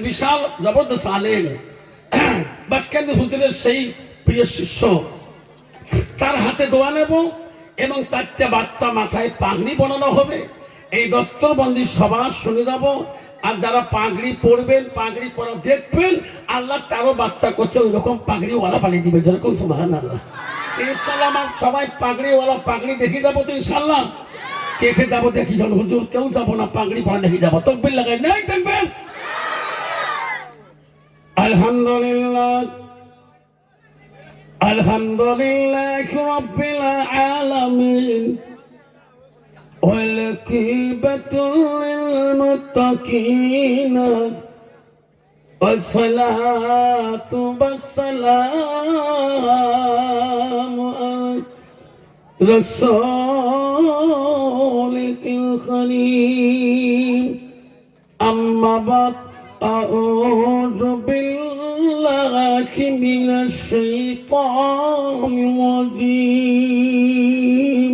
বিশাল জবরদস্ত আলেম বাসকান্দি হুজুরের সেই প্রিয় শিষ্য, তার হাতে দোয়া নেব এবং 4টে বাচ্চা মাথায় পাগড়ি বানানো হবে। এই দস্তরবন্দি সবার শুনে যাব। আর যারা পাগড়ি পরবেন, পাগড়ি পরা দেখবেন, আল্লাহ তারও বাচ্চা করছে ওই রকম পাগড়িওয়ালা বানিয়ে দিবে, যেরকম সুবহানাল্লাহ। ইনশাআল্লাহ আমরা সবাই পাগড়িওয়ালা পাগড়ি দেখে যাবো তো ইনশাআল্লাহ। কে কে যাবো দেখি যান? হুজুর কেউ যাবো না, পাগড়ি পরা দেখে যাবো। তাকবীর লাগাই নাই দেখবেন। আলহামদুলিল্লাহ আলহামদুলিল্লাহ রাব্বিল আলামিন ওয়াল আকিবাতুল লিল মুত্তাকিন والصلاة والسلام على رسولك الكريم أما بعد أعوذ بالله من الشيطان الرجيم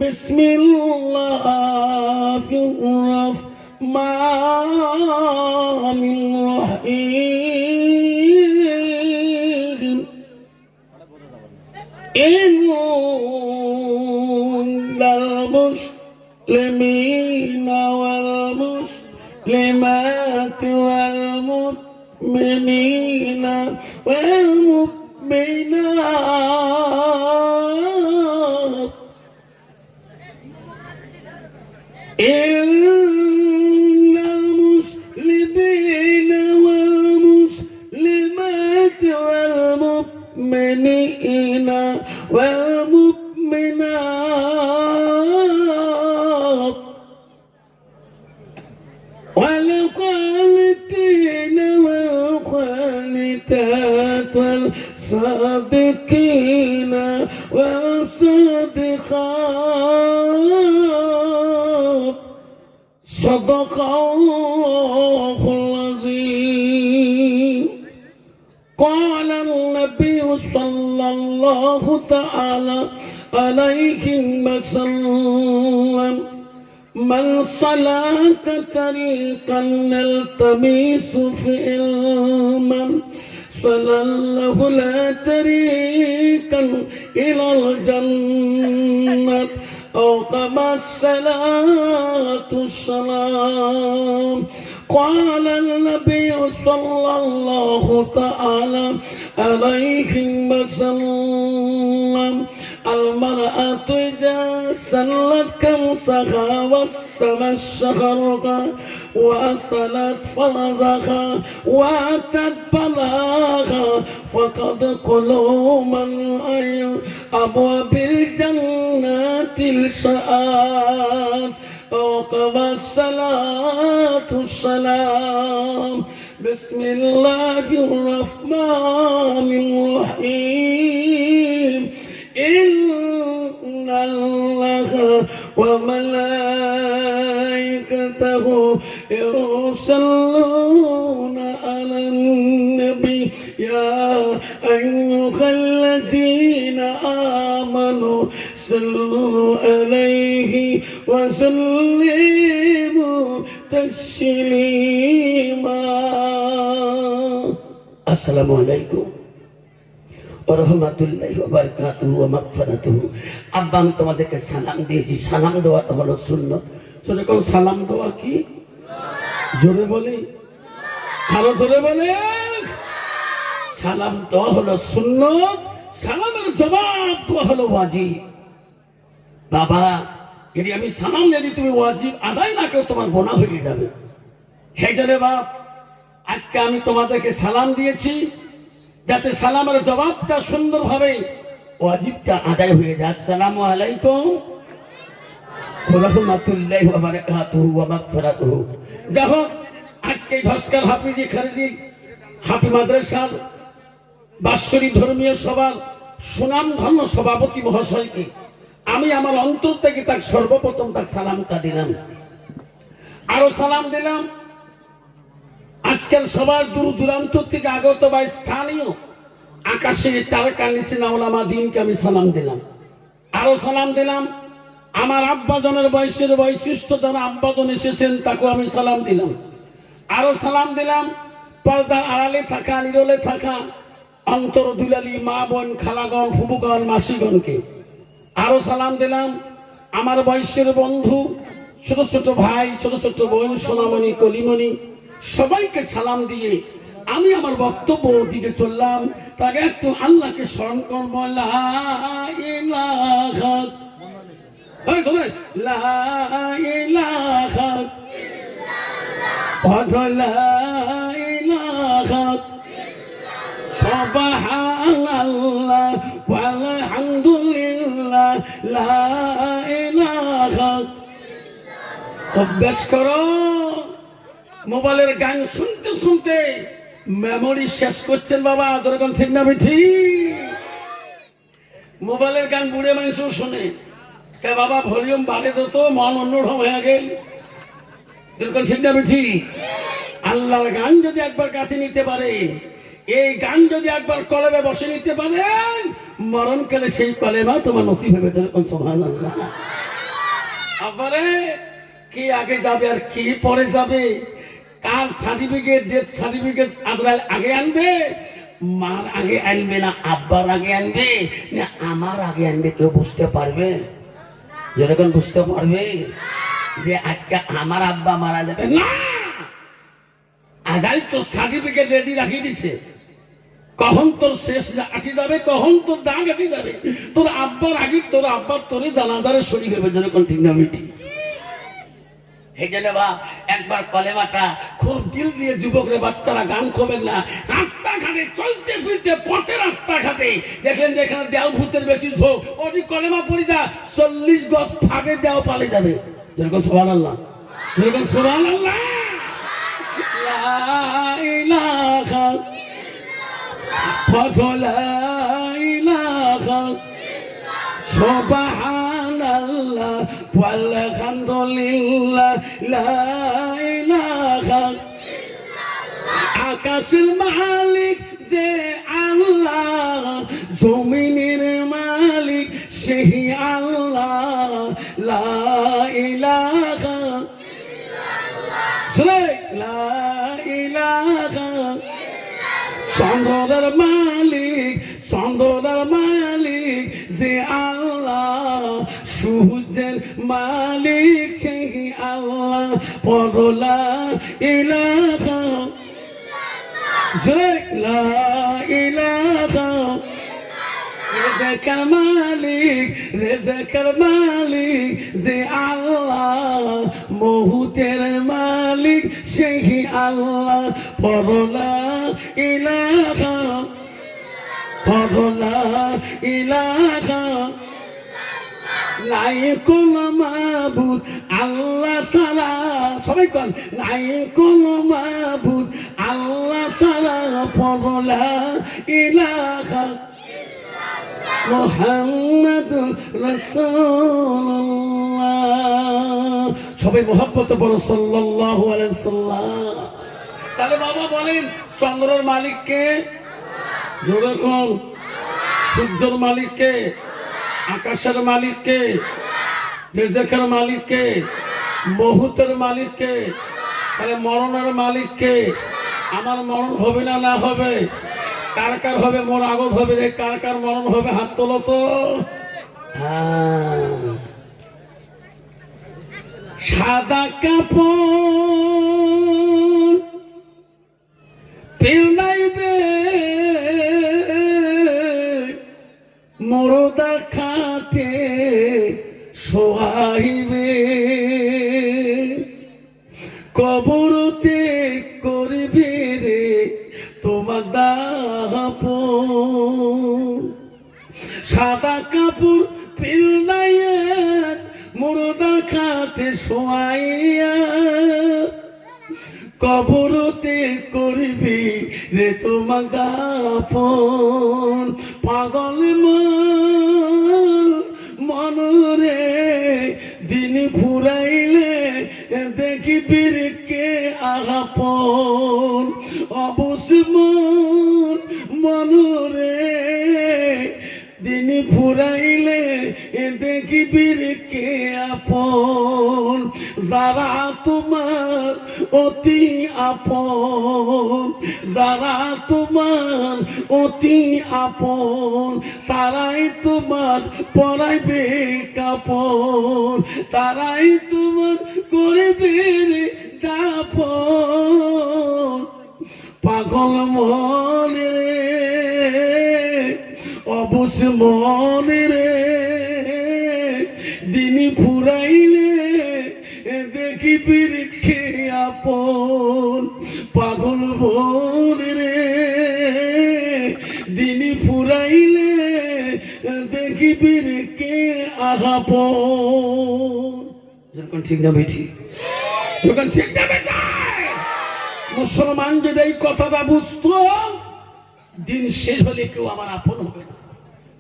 بسم الله الرحمن الرحيم إن المسلمين والمسلمات والمؤمنين والمؤمنات المسلمين والمسلمات والمؤمنين والمؤمنات والقانتين والقانتات والصادقين والصادقات صدق الله العظيم. قال النبي صلى الله تعالى عليه وسلم من سلك طريقا نلتمس فيه علما سلله لا طريقا إلى الجنة أو كما الصلاة والسلام. قال النبي صلى الله تعالى عليه وسلم المرأة إذا سلت كمسها وسمت شهرها وأصلت فرجها وأتت بلاغها فقد كلوا من أبواب الجنة الشآن وقم الصلاة والسلام. بسم الله الرحمن الرحيم. إن الله وملائكته يصلون على النبي يا أيها الذين آمنوا صلوا عليه وسلموا تسليما. السلام عليكم রহমাতুল্লাহি ওয়া বারাকাতুহু ওয়া মাগফিরাতুহু। আব্বা আমি তোমাদেরকে সালাম দিয়েছি, সালাম দেওয়াটা হলো সুন্নাত। সেরকম সালাম দেওয়া কি জোরে বলি, আরো জোরে বলে। সালাম দেওয়া হলো সুন্নাত, সালামের জবাব দেওয়া হলো ওয়াজিব। বাবা যদি আমি সালাম যদি তুমি ওয়াজিব আদায় না করো তোমার গুনাহ হয়ে যাবে। সেই জন্য বাপ আজকে আমি তোমাদেরকে সালাম দিয়েছি যাতে সালামের জবাবটা সুন্দরভাবে ওয়াজিবটা আদায় হয়ে যায়। আসসালামু আলাইকুম ওয়া রাহমাতুল্লাহি ওয়া বারাকাতুহু ওয়া মাগফিরাতুহু। দেখো আজকে ধস্কার হাফিজি খারিজি হাফি মাদ্রাসার বাৎসরিক ধর্মীয় সভার সুনামধন্য সভাপতি মহাশয়কে আমি আমার অন্তর থেকে তাকে সর্বপ্রথম তাকে সালামটা দিলাম। আরো সালাম দিলাম আজকের সবার দূর দূরান্ত থেকে আগত বা স্থানীয় আকাশের তারকা নিচিনা ওলামা দিনকে আমি সালাম দিলাম। আরো সালাম দিলাম আমার আব্বাজনের বয়সের বৈশিষ্ট্য যারা আব্বাজন এসেছেন তাকে আমি সালাম দিলাম। আরো সালাম দিলাম পর্দার আড়ালে থাকা, নিরলে থাকা অন্তর দুলালি মা বোন, খালাগণ, ফুবুগণ, মাসিগণকে। আরো সালাম দিলাম আমার বয়সের বন্ধু, ছোট ছোট ভাই, ছোট ছোট বোন, সোনামণি, কলিমণি, সবাইকে সালাম দিয়ে আমি আমার বক্তব্য দিকে চললাম। তাকে একটু আল্লাহকে স্মরণ করবো। লা ইলাহা, লা ইলাহা, লা ইলাহা, সুবহানাল্লাহ ওয়ালহামদুলিল্লাহ, লা ইলাহা। অভ্যাস করো। মোবাইলের গান শুনতে শুনতে মেমোরি শেষ করছেন বাবা, দরকার ঠিক না বেঠি? মোবাইলের গান বুড়ে মানুষ শোনে, কে বাবা ভলিউম বাড়ে দিত, মন অন্যরকম হয়ে গেল, দরকার ঠিক না বেঠি? আল্লাহর গান যদি একবার কাছে নিতে পারেন, এই গান যদি একবার কলবে বসে নিতে পারেন, মরণকালে সেই কলেমা তোমার নসিব হবে। সুবহানাল্লাহ। আবারে কি আগে যাবে আর কি পরে যাবে? কার সার্টিফিকেট, ডেথ সার্টিফিকেট আজরাইল আগে আনবে? মার আগে আনবে না আব্বার আগে আনবে না আমার আগে আনবে? কেউ বুঝতে পারবে? যেরকম বুঝতে পারবে যে আজকে আমার আব্বা মারা যাবে না, আজরাইল তো সার্টিফিকেট রেডি রাখিয়ে দিছে, কখন তোর শেষ আসি যাবে, কখন তোর দাগ আসি যাবে। তোর আব্বার আগে তোর আব্বার তোরে জানাজারে শরীর হবে, যেরকম ঠিক না মিঠি? এই জন্য বা একবার কলেমাটা খুব দিল দিয়ে যুবকরে, বাচ্চারা গান খোবেন না। রাস্তাঘাটে চলতে ফিরতে পথে রাস্তাঘাটে দেখেন যেখানে দেও ভূতের বেশি ঝোঁক, ওটি কলেমা পড়ি যা 40 গজ ফাঁকে দেও পালে যাবে। যেরকম সুবহানাল্লাহ, যেরকম সুবহানাল্লাহ। লা ইলাহা, লা ইলাহা, সুবহানাল্লাহ ওয়ালহামদুলিল্লাহ, লা ইলাহা। আকাশের মালিক যে আল্লাহ, জমিনের মালিক সেই আল্লাহ, লা ইলাহা, লা ইলাহা। চন্দ্রের মালিক, চন্দ্রের মালিক যে আল্লাহ, সূর্যের মালিক সেই আল্লাহ, লা ইলাহা, লা ইলাহা। রেজেকের মালিক, রেজেকের মালিক যে আল্লাহ, মহুতের মালিক সেই আল্লাহ, লা ইলাহা, লা ইলাহা। নাই কোন মাবুদ আল্লাহ ছাড়া, সবাই কোন নাই কোন মাবুদ আল্লাহ ছাড়া, লা ইলাহা মুহাম্মাদুর রাসূলুল্লাহ। সবাই মহব্বত বলো সাল্লাল্লাহু আলাইহি সাল্লাম। তাহলে বাবা বলেন চন্দ্রের মালিক কে? যেরকম সূর্যের মালিক কে? আকাশের মালিক কে? রিজেকের মালিক কে? মহুতের মালিক কে? তাহলে মরণের মালিক কে? আমার মরণ হবে না না হবে? কার কার হবে? মোর আগত হবে, কার কার মরণ হবে? হাত তোলো তো। সাদা কাপড় পেনাইবে, মরদা খাতে সোহাইবে, কবরতে করবে রে তোমার দাপন। সাদা কাপড় পিলনাইয়া মুর্দা খাতে শোয়াইয়া, কবরতে করবি রে তোমার দাপন। পাগল মনরে দিন ফুরাইলে দেখিবি কে আপন। অবশ্য মনরে দিন ফুরাইলে দেখিবি কে আপন। যারা তোমার অতি আপন, যারা তোমার অতি আপন তারাই তোমার পরাইবে কাপন, তারাই তোমার করবে দাপন। পাগল মনে রে, অবুঝ মনে রে, দিনী ফুরাইলে দেখিবি রেখে আপন। পাগল মনে রে, দিনী ফুরাইলে দেখিবি রেখে আপন। যখন ঠিক না বেঠি, যখন ঠিক না বেটা, মুসলমান যদি এই কথাটা বুঝতো, দিন শেষ হলে কেউ আমার আপন হবে না।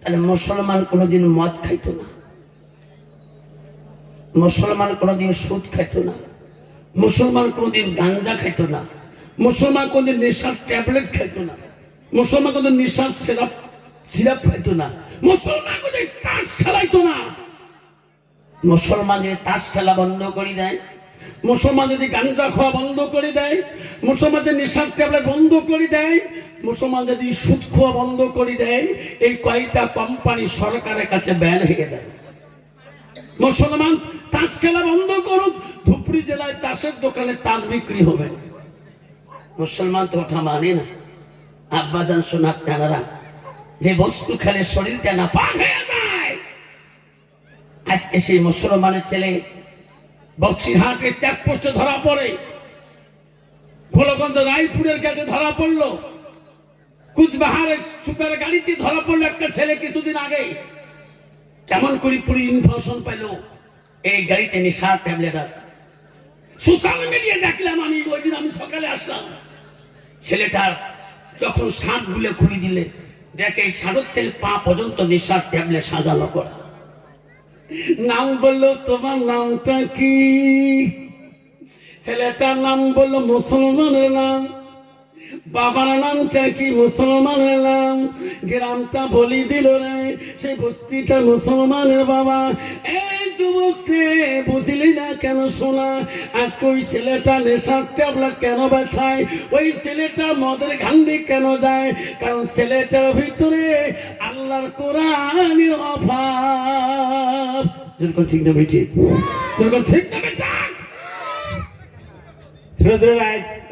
তাহলে মুসলমান কোনোদিন মদ খাইতো না, মুসলমান কোনোদিন সুদ খাইতো না, মুসলমান কোনোদিন গাঞ্জা খাইতো না, মুসলমান কোনোদিন নেশার ট্যাবলেট খাইতো না, মুসলমান কোনোদিন নেশার সিরাপ খাইতো না, মুসলমান কোনোদিন তাস খেলাইতো না। মুসলমান যদি তাস খেলা বন্ধ করে দেয়, মুসলমান যদি গাঞ্জা খাওয়া বন্ধ করে দেয়, মুসলমান যদি নেশার ট্যাবলেট বন্ধ করে দেয়, মুসলমান যদি সুদ খাওয়া বন্ধ করে দেয়, এই কয়টা কোম্পানি সরকারের কাছে ব্যান হয়ে দেয়। মুসলমান তাস খেলা বন্ধ করুক, ধুপড়ি জেলায় তাসের দোকানে তাস বিক্রি হবে। মুসলমান তো কথা মানে না। আব্বাজান সোনার টানারা যে বস্তু খেলে শরীরটা না পাক হয়ে যায়। আজকে সেই মুসলমানের ছেলে বক্সিরহাটের চেকপোস্টে ধরা পড়ে, গোলগঞ্জ রায়পুরের কাছে ধরা পড়লো, কুচবিহারের সুপার গাড়িতে ধরা পড়লো একটা ছেলে কিছুদিন আগে। কেমন করে পুরো ইনফরমেশন পাইলো এই গাড়িতে নেশার ট্যাবলেট আছে। সোশ্যাল মিডিয়া দেখলাম আমি, ওই দিন আমি সকালে আসলাম, ছেলেটার যখন শার্ট গুলে খুলে দিলে দেখে শাড়ির থেকে পা পর্যন্ত নেশার ট্যাবলেট সাজানো করা। নাম বললো তোমার নামটা কি? ছেলেটার নাম বললো মুসলমানের নাম। বাবার নামটা কি? মুসলমানের নাম। গ্রামটা বলি দিল রে, সেই বস্তিটা মুসলমানের বাবা। এই যুবককে বুঝলি না কেন শোনা? আজকে ওই ছেলেটা নেশার ট্যাবলেট কেন বাছায়, ওই ছেলেটা মদের ঘান্ডি কেন যায়? কারণ ছেলেটার ভিতরে আল্লাহর কোরআনের অভাব। যেরকম ঠিক না বেটি, যেরকম ঠিক না বেটা।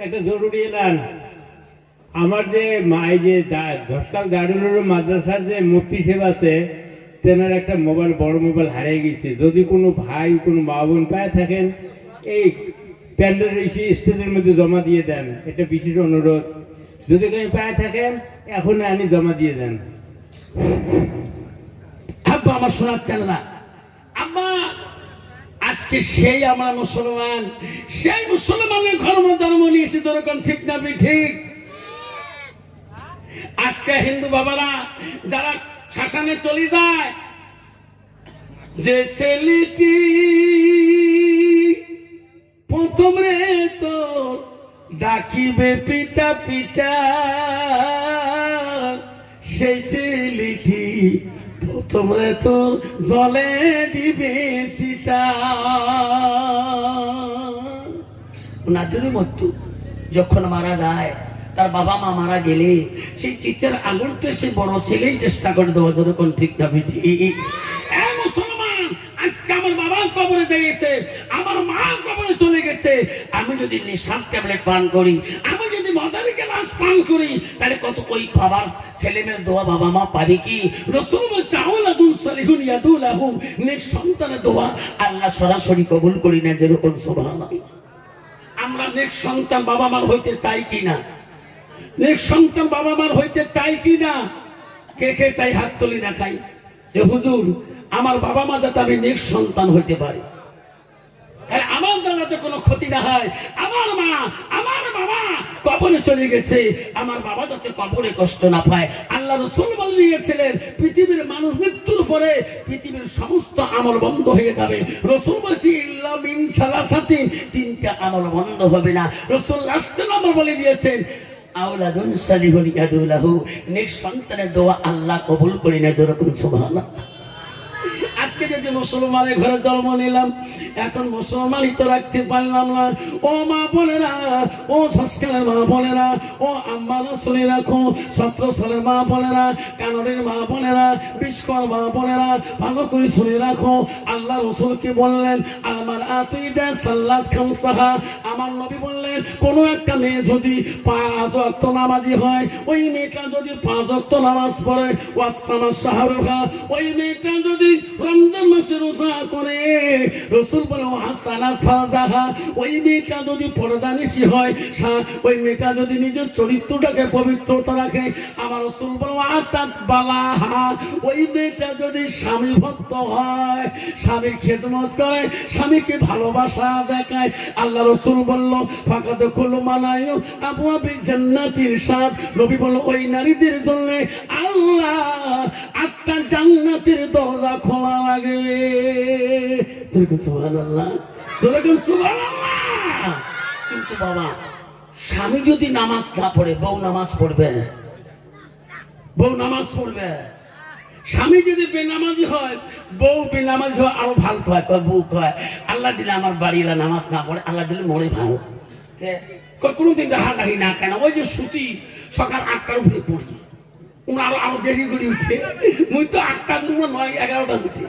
একটা জরুরি এলান। আমার যে মাই যে ঘসকাল দারুল মাদ্রাসার যে মুফতি সাহেব আছে, তেনার একটা মোবাইল, বড় মোবাইল হারিয়ে গেছে। যদি কোনো ভাই কোনো মা বোন পায়ে থাকেন, এই প্যান্ডেল স্টেজের মধ্যে জমা দিয়ে দেন, এটা বিশেষ অনুরোধ। যদি কেউ পায়ে থাকেন এখন আনি জমা দিয়ে দেন। আব্বা আমার শোনাচ্ছেন না আব্বা, আজকে সেই আমরা মুসলমান, সেই মুসলমানের ধর্ম জন্ম নিয়েছি, দরকার ঠিক না ঠিক? আজকে হিন্দু বাবারা যারা শাসনে চলে যায়, যে ছেলেটি প্রথম রে তো ডাকিবে পিতা পিতা, সেই ছেলেটি প্রথম রে তো জলে দিবে সীতা। ওনাদেরও মতো যখন মারা যায়, তার বাবা মা মারা গেলে সেই চিতের আগুনকে সে বড় ছেলেই চেষ্টা করে দেওয়া, যেরকম ঠিক না বেঠি? মুসলমান, আজকে আমার বাবা কবরে গেছে, আমার মা কবরে চলে গেছে, আমি যদি নেশার ট্যাবলেট পান করি, আমি যদি মদের গ্লাস পান করি, তাহলে কত ওই বাবার ছেলে মেয়ের দোয়া বাবা মা পাবে কি? রাসূল বলেন আওলাদুন সালিহুন ইয়াদুলাহু, নেক সন্তানের দোয়া আল্লাহ সরাসরি কবুল করি না, যেরকম সুবহানাল্লাহ। আমরা নেক সন্তান বাবা মার হইতে চাই কিনা? নেক সন্তান বাবা মার হইতে চাই কিনা? কে কে চাই হাত তুলি দেখাই যে হুজুর আমার বাবা মা যাতে আমি নেক সন্তান হইতে পারি, আমার দ্বারা যে কোনো ক্ষতি না হয়। আমার মা আমার বাবা কবরে চলে গেছে, আমার বাবা যাতে কবরে কষ্ট না পায়। আল্লাহ রাসূল বলে দিয়েছিলেন পৃথিবীর মানুষ মৃত্যুর পরে পৃথিবীর সমস্ত আমল বন্ধ হয়ে যাবে। রাসূল বলছে ইল্লা মিন সালাসাতিন, তিনটা আমল বন্ধ হবে না। রাসূল লাস্ট নম্বর বলে দিয়েছেন আওলাদুন সালিহুন ইয়াদুলাহু, নেক সন্তানের দোয়া আল্লাহ কবুল করে না, যেরকম সুবহানাল্লাহ। আজকে আজকে যদি মুসলমানের ঘরে জন্ম নিলাম, এখন মুসলমানই তো রাখতে পারলাম না। ও মা বোনেরা, ও ঝাঁসখালের মা বোনেরা, ও আম্মারা শুনে রাখো, 17 সালের মা বোনেরা, কানরের মা বোনেরা, বিস্কর মা বোনেরা, ভালো করে শুনে রাখো। আল্লাহ রসুল কি বললেন? আমার আতিদা সাল্লাত খামসাহা, আমার নবী বললেন কোন একটা মেয়ে যদি 5 ওয়াক্ত নামাজি হয়, ওই মেয়েটা যদি 5 ওয়াক্ত নামাজ পড়ে, ওয়াসামা শাহরুখা, ওই মেয়েটা যদি রমজান মাসে রোজা করে, রসুল বলে হাসানাত ফারজাহা, ওই মেয়েটা যদি পর্দানিশী হয়, ওই মেয়েটা যদি নিজের চরিত্রটাকে পবিত্রতা রাখে, আমার রসুল বলে আতাত বালাহা, ওই মেয়েটা যদি স্বামী ভক্ত হয়, স্বামীর খেদমত করে, স্বামীকে ভালোবাসা দেখায়, আল্লাহ রসুল বলল ফাঁকা দেখলো মানায় আবু আবি জান্নাতির সাথ, নবী বলল ওই নারীদের জন্য আল্লাহ 8টা জান্নাতের দরজা খোলা লাগবে। সুবহানাল্লাহ, সুবহানাল্লাহ। কিন্তু বাবা, স্বামী যদি নামাজ না পড়ে, বউ নামাজ পড়বে, বউ নামাজ পড়বে। স্বামী যদি বেনামাজি হয়, বউ বেনামাজি হয় আরো ভালো হয়, বউ কয় আল্লাহ দিলে আমার বাড়িরা নামাজ না পড়ে, আল্লাহ দিলে মরে ভালো। কোনোদিন হাঁটাহি না কেন, ওই যে সুতি সকাল 8টার উপরে পড়ি, আরো আরো দেরি করে উঠে, মুই তো 8টা 9 11টা উঠে,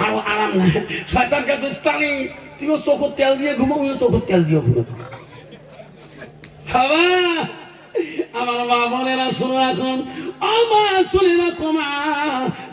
আরো আরাম না। শয়তান কাছে স্থানে তুইও চোখের তেল দিয়ে ঘুমো, ওইও চোখের তেল দিয়ে ঘুমো। আমার মা বোনেরা শুনো এখন, আমার চলে না কমা,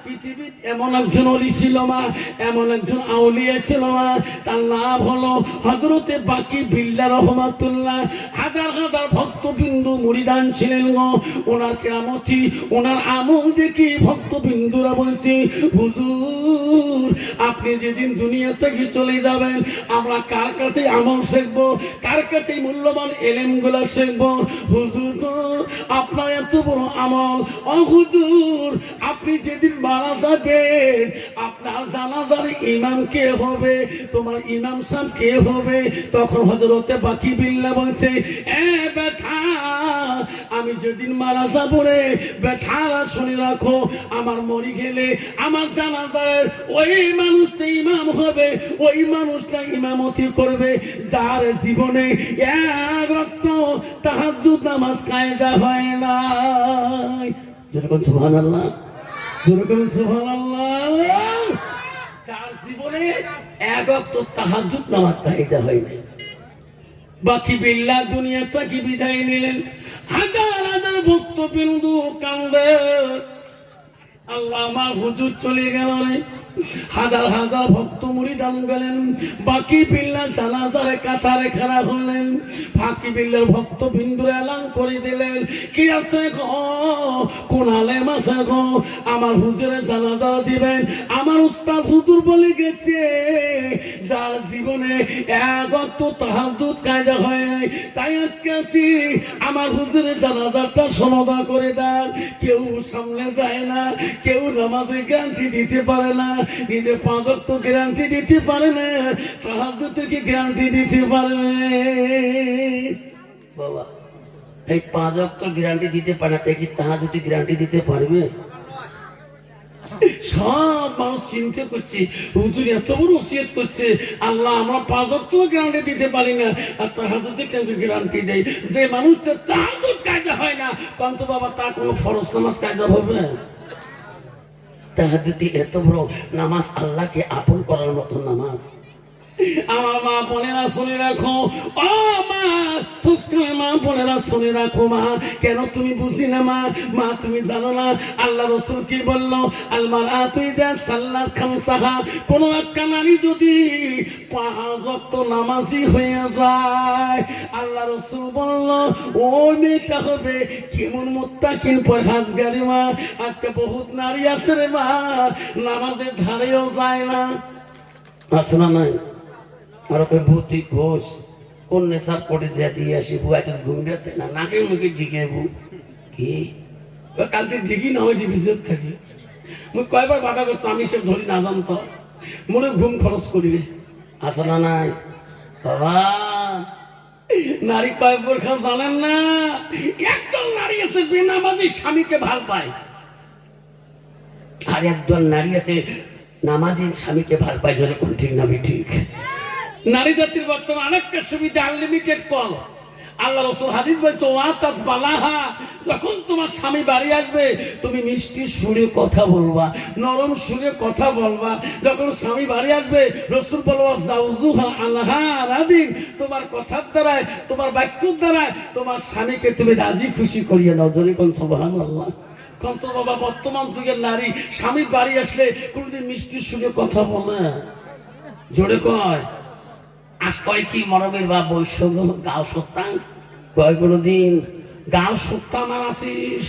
পৃথিবীর এমন একজন অলি ছিল মা, এমন একজন আউলিয়া ছিল মা, তার নাম হলো হযরতে বাকি বিল্লাহ রহমাতুল্লাহ। হাজার হাজার ভক্তবিন্দু মুরিদান ছিলেন গো। ওনার কেরামতি, ওনার আমল দেখি ভক্তবিন্দুরা বলছে হুজুর আপনি যেদিন দুনিয়া থেকে চলে যাবেন, আমরা কার কাছে আমল শিখবো, কার কাছে মূল্যবান এলেম গুলা শিখবো? হুজুর গো আপনার এত বড় আমল, ও হুজুর আপনি যেদিন মারা যাবেন, আপনার জানাজার ইমাম কে হবে, তোমার ইমাম সাহেব কে হবে? তখন হযরতে বাকি বিল্লাহ বলছে এ বেটা, আমি যেদিন মারা যাবো রে বেটারা শুনে রাখো, আমার মরি গেলে আমার জানাজার ওই মানুষটা ইমাম হবে, ওই মানুষটা ইমামতি করবে যার জীবনে এক ওয়াক্ত তাহাজ্জুদ নামাজ কায়দা হয় না। যেরকম সুবহানাল্লাহ, যেরকম সুবহানাল্লাহ, যার জীবনে এক ওয়াক্ত তাহাজ্জুদ নামাজ কায়দা হয় না। বাকি বিল্লাহ দুনিয়া থেকে বিদায় নিলেন, হাজার হাজার ভক্তবিন্দু কান্দে, আল্লাহ আমার হুজুর চলে গেলেন, হাজার হাজার ভক্ত মুরিদান গেলেন। বাকি বিল্লাহ জানাজারে কাতারে খাড়া হলেন, বাকি বিল্লার ভক্ত বিন্দুরে এলান করে দিলেন কি আছে গো, কোন আলেম আছে গো, আমার হুজুরে জানাজা দিবেন। আমার উস্তাদ হুজুর বলে গেছে যার জীবনে এক ওয়াক্ত তাহাজ্জুদ কায়দা হয় নাই, তাই আজকে আসি আমার হুজুরে জানাজাটা সমাধা করে দেন। কেউ সামনে যায় না, কেউ নামাজে গ্যারান্টি দিতে পারে না, নিজে 5 ওয়াক্ত গ্যারান্টি দিতে পারে না, তাহাজ্জুদ থেকে গ্যারান্টি দিতে পারবে বাবা? এই 5 ওয়াক্ত গ্যারান্টি দিতে পারে না, তাই কি তাহাজ্জুদ গ্যারান্টি দিতে পারবে? সব মানুষ চিন্তা করছে হুজুর এত বড় ওসিয়ত করছে, আল্লাহ আমরা 5 ওয়াক্ত গ্যারান্টি দিতে পারি না, আর তাহাজ্জুদে কেন গ্যারান্টি দেয়? যে মানুষটা তাহাজ্জুদ কায়দা হয় না, কারণ তো বাবা তার কোনো ফরজ নামাজ কায়দা হবে? তাহাজ্জুদ এত বড় নামাজ, আল্লাহকে আপন করার মতো নামাজ। আমার মা বোনেরা শুনে রাখো, ও মা সুস্কার মা বোনেরা শুনে রাখো, মা কেন তুমি বুঝি না মা? মা তুমি জানো না আল্লাহ রাসূল কি বলল? আল মারআতু ইযা সাল্লাত খামসাহা, কোন একটা নারী যদি 5 ওয়াক্ত নামাজি হয়ে যায়, আল্লাহ রাসূল বলল ওই মেয়েটা হবে কেমন মুত্তাকিন পরহেজগারি মা। আজকে বহুত নারী আছে রে মা, নামাজের ধারেও যায় না, আছে না নাই? আর কই বুদ্ধি ঘোষ কোন নেশার পড়ে যা দিয়ে আসি বুয়া তো ঘুমড়াতে না, নাকে মুখে জিগেবু কি কালকে জিগি না হয়েছে বিশেষ থাকি। মুই কয়বার বাধা করছো, আমি সব ধরি না জানতো, মনে ঘুম খরচ করিবে, আছে না নাই বাবা? নারী কয় বোরখা জানেন না, একদল নারী আছে বেনামাজি স্বামীকে ভাল পায়, আর একদল নারী আছে নামাজি স্বামীকে ভাল পায়, জোরে কোন ঠিক না ঠিক? নারী জাতির বর্তমান আরেকটা সুবিধা, আনলিমিটেড কল। আল্লাহ রাসূল হাদিস বলছে, ওয়াতাত বালাহা, যখন তোমার স্বামী বাড়ি আসবে তুমি মিষ্টি সুরে কথা বলবা, নরম সুরে কথা বলবা। যখন স্বামী বাড়ি আসবে রাসূল বলবা, জাউজুহা আনহা রাদিন, তোমার কথার দ্বারায়, তোমার বাক্যের দ্বারায় তোমার স্বামীকে তুমি রাজি খুশি করিয়ে দাও। জোরে কোন সুবহানাল্লাহ। কত বাবা, বর্তমান যুগের নারী স্বামী বাড়ি আসলে কোনদিন মিষ্টি সুরে কথা বলে? জোরে কয়। আজ কয় কি মরমের বা বৈষম্য গাও সত্যাং, কয় কোনদিন গাও সত্য আমার আসিস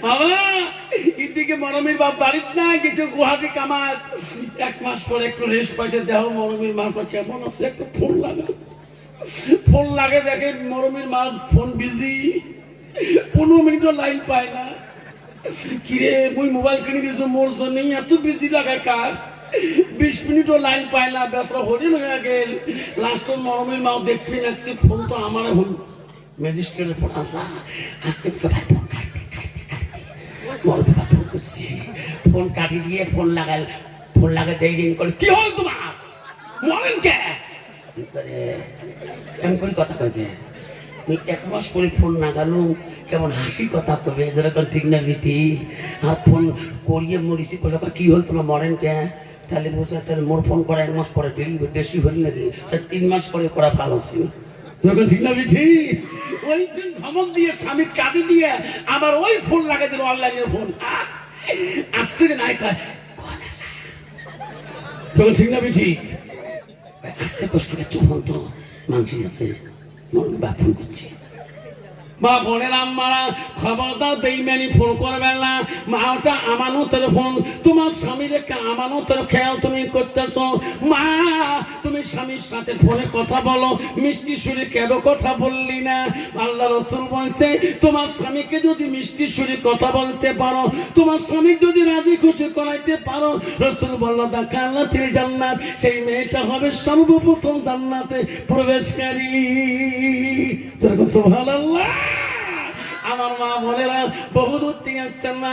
বাবা। এদিকে মরমের বাপ বাড়িত না কিছু গুহাটি কামাত, 1 মাস পরে একটু রেস্ট পাইছে, দেহ মরমের মা কেমন আছে, একটু ফোন লাগে, ফোন লাগে, দেখে মরমের মা ফোন বিজি, 15 মিনিটও লাইন পায় না। কিরে মুই মোবাইল কিনে দিয়েছো মোর জন্য, এত বিজি লাগায় কাজ, 20 মিনিটও লাইন পায় না, ব্যাপার হরিণ হয়ে গেল। লাস্ট মরমের মাও দেখবি লাগছে, ফোন তো আমার হল ম্যাজিস্ট্রেটের ফোন। আল্লাহ আজকে ভাই ফোন কাটতে কাটতে কাটতে মরমের মা ফোন করছি, ফোন কাটি দিয়ে ফোন লাগাই দেই রিং করে, কি হল তোমার, মরেন কে? এমন করে কথা কইতে 1 মাস পরে ফোন না গেল, কেমন হাসি কথা কবে, যেরকম ঠিক না বিটি। আর ফোন করিয়ে মরিছি, কি হল তোমার, মরেন কে? তাহলে বুঝে, তাহলে মোর ফোন করা 1 মাস পরে বেশি হল নাকি? 3 মাস পরে করা ভালো ছিল, যখন ঠিক না বিঠি। ওই দিন ধমক দিয়ে স্বামীর চাবি দিয়ে আবার ওই ফোন লাগাই দিল, অনলাইনের ফোন। আজ থেকে নাই কয়, যখন ঠিক না বিঠি। আস্তে কষ্ট করে চুপ তো মানুষ আছে, বাপ ফোন করছি। মা বোনের আম্মারা খবরদার বেইমানি ফোন করবেন না। মা ওটা আমানতের ফোন, তোমার স্বামীর একটা আমানতের খেয়াল তুমি করতেছ। মা তুমি স্বামীর সাথে ফোনে কথা বলো, মিষ্টি সুরে কেন কথা বললি না? আল্লাহ রাসূল বলছে, তোমার স্বামীকে যদি মিষ্টি সুরে কথা বলতে পারো, তোমার স্বামী যদি রাজি খুশি করাইতে পারো, রাসূল বলল দাখালাতিল জান্নাত, সেই মেয়েটা হবে সর্বপ্রথম জান্নাতে প্রবেশকারী। সুবহানাল্লাহ। আমার মা বোনেরা বহুদূর থেকে আসছেন না,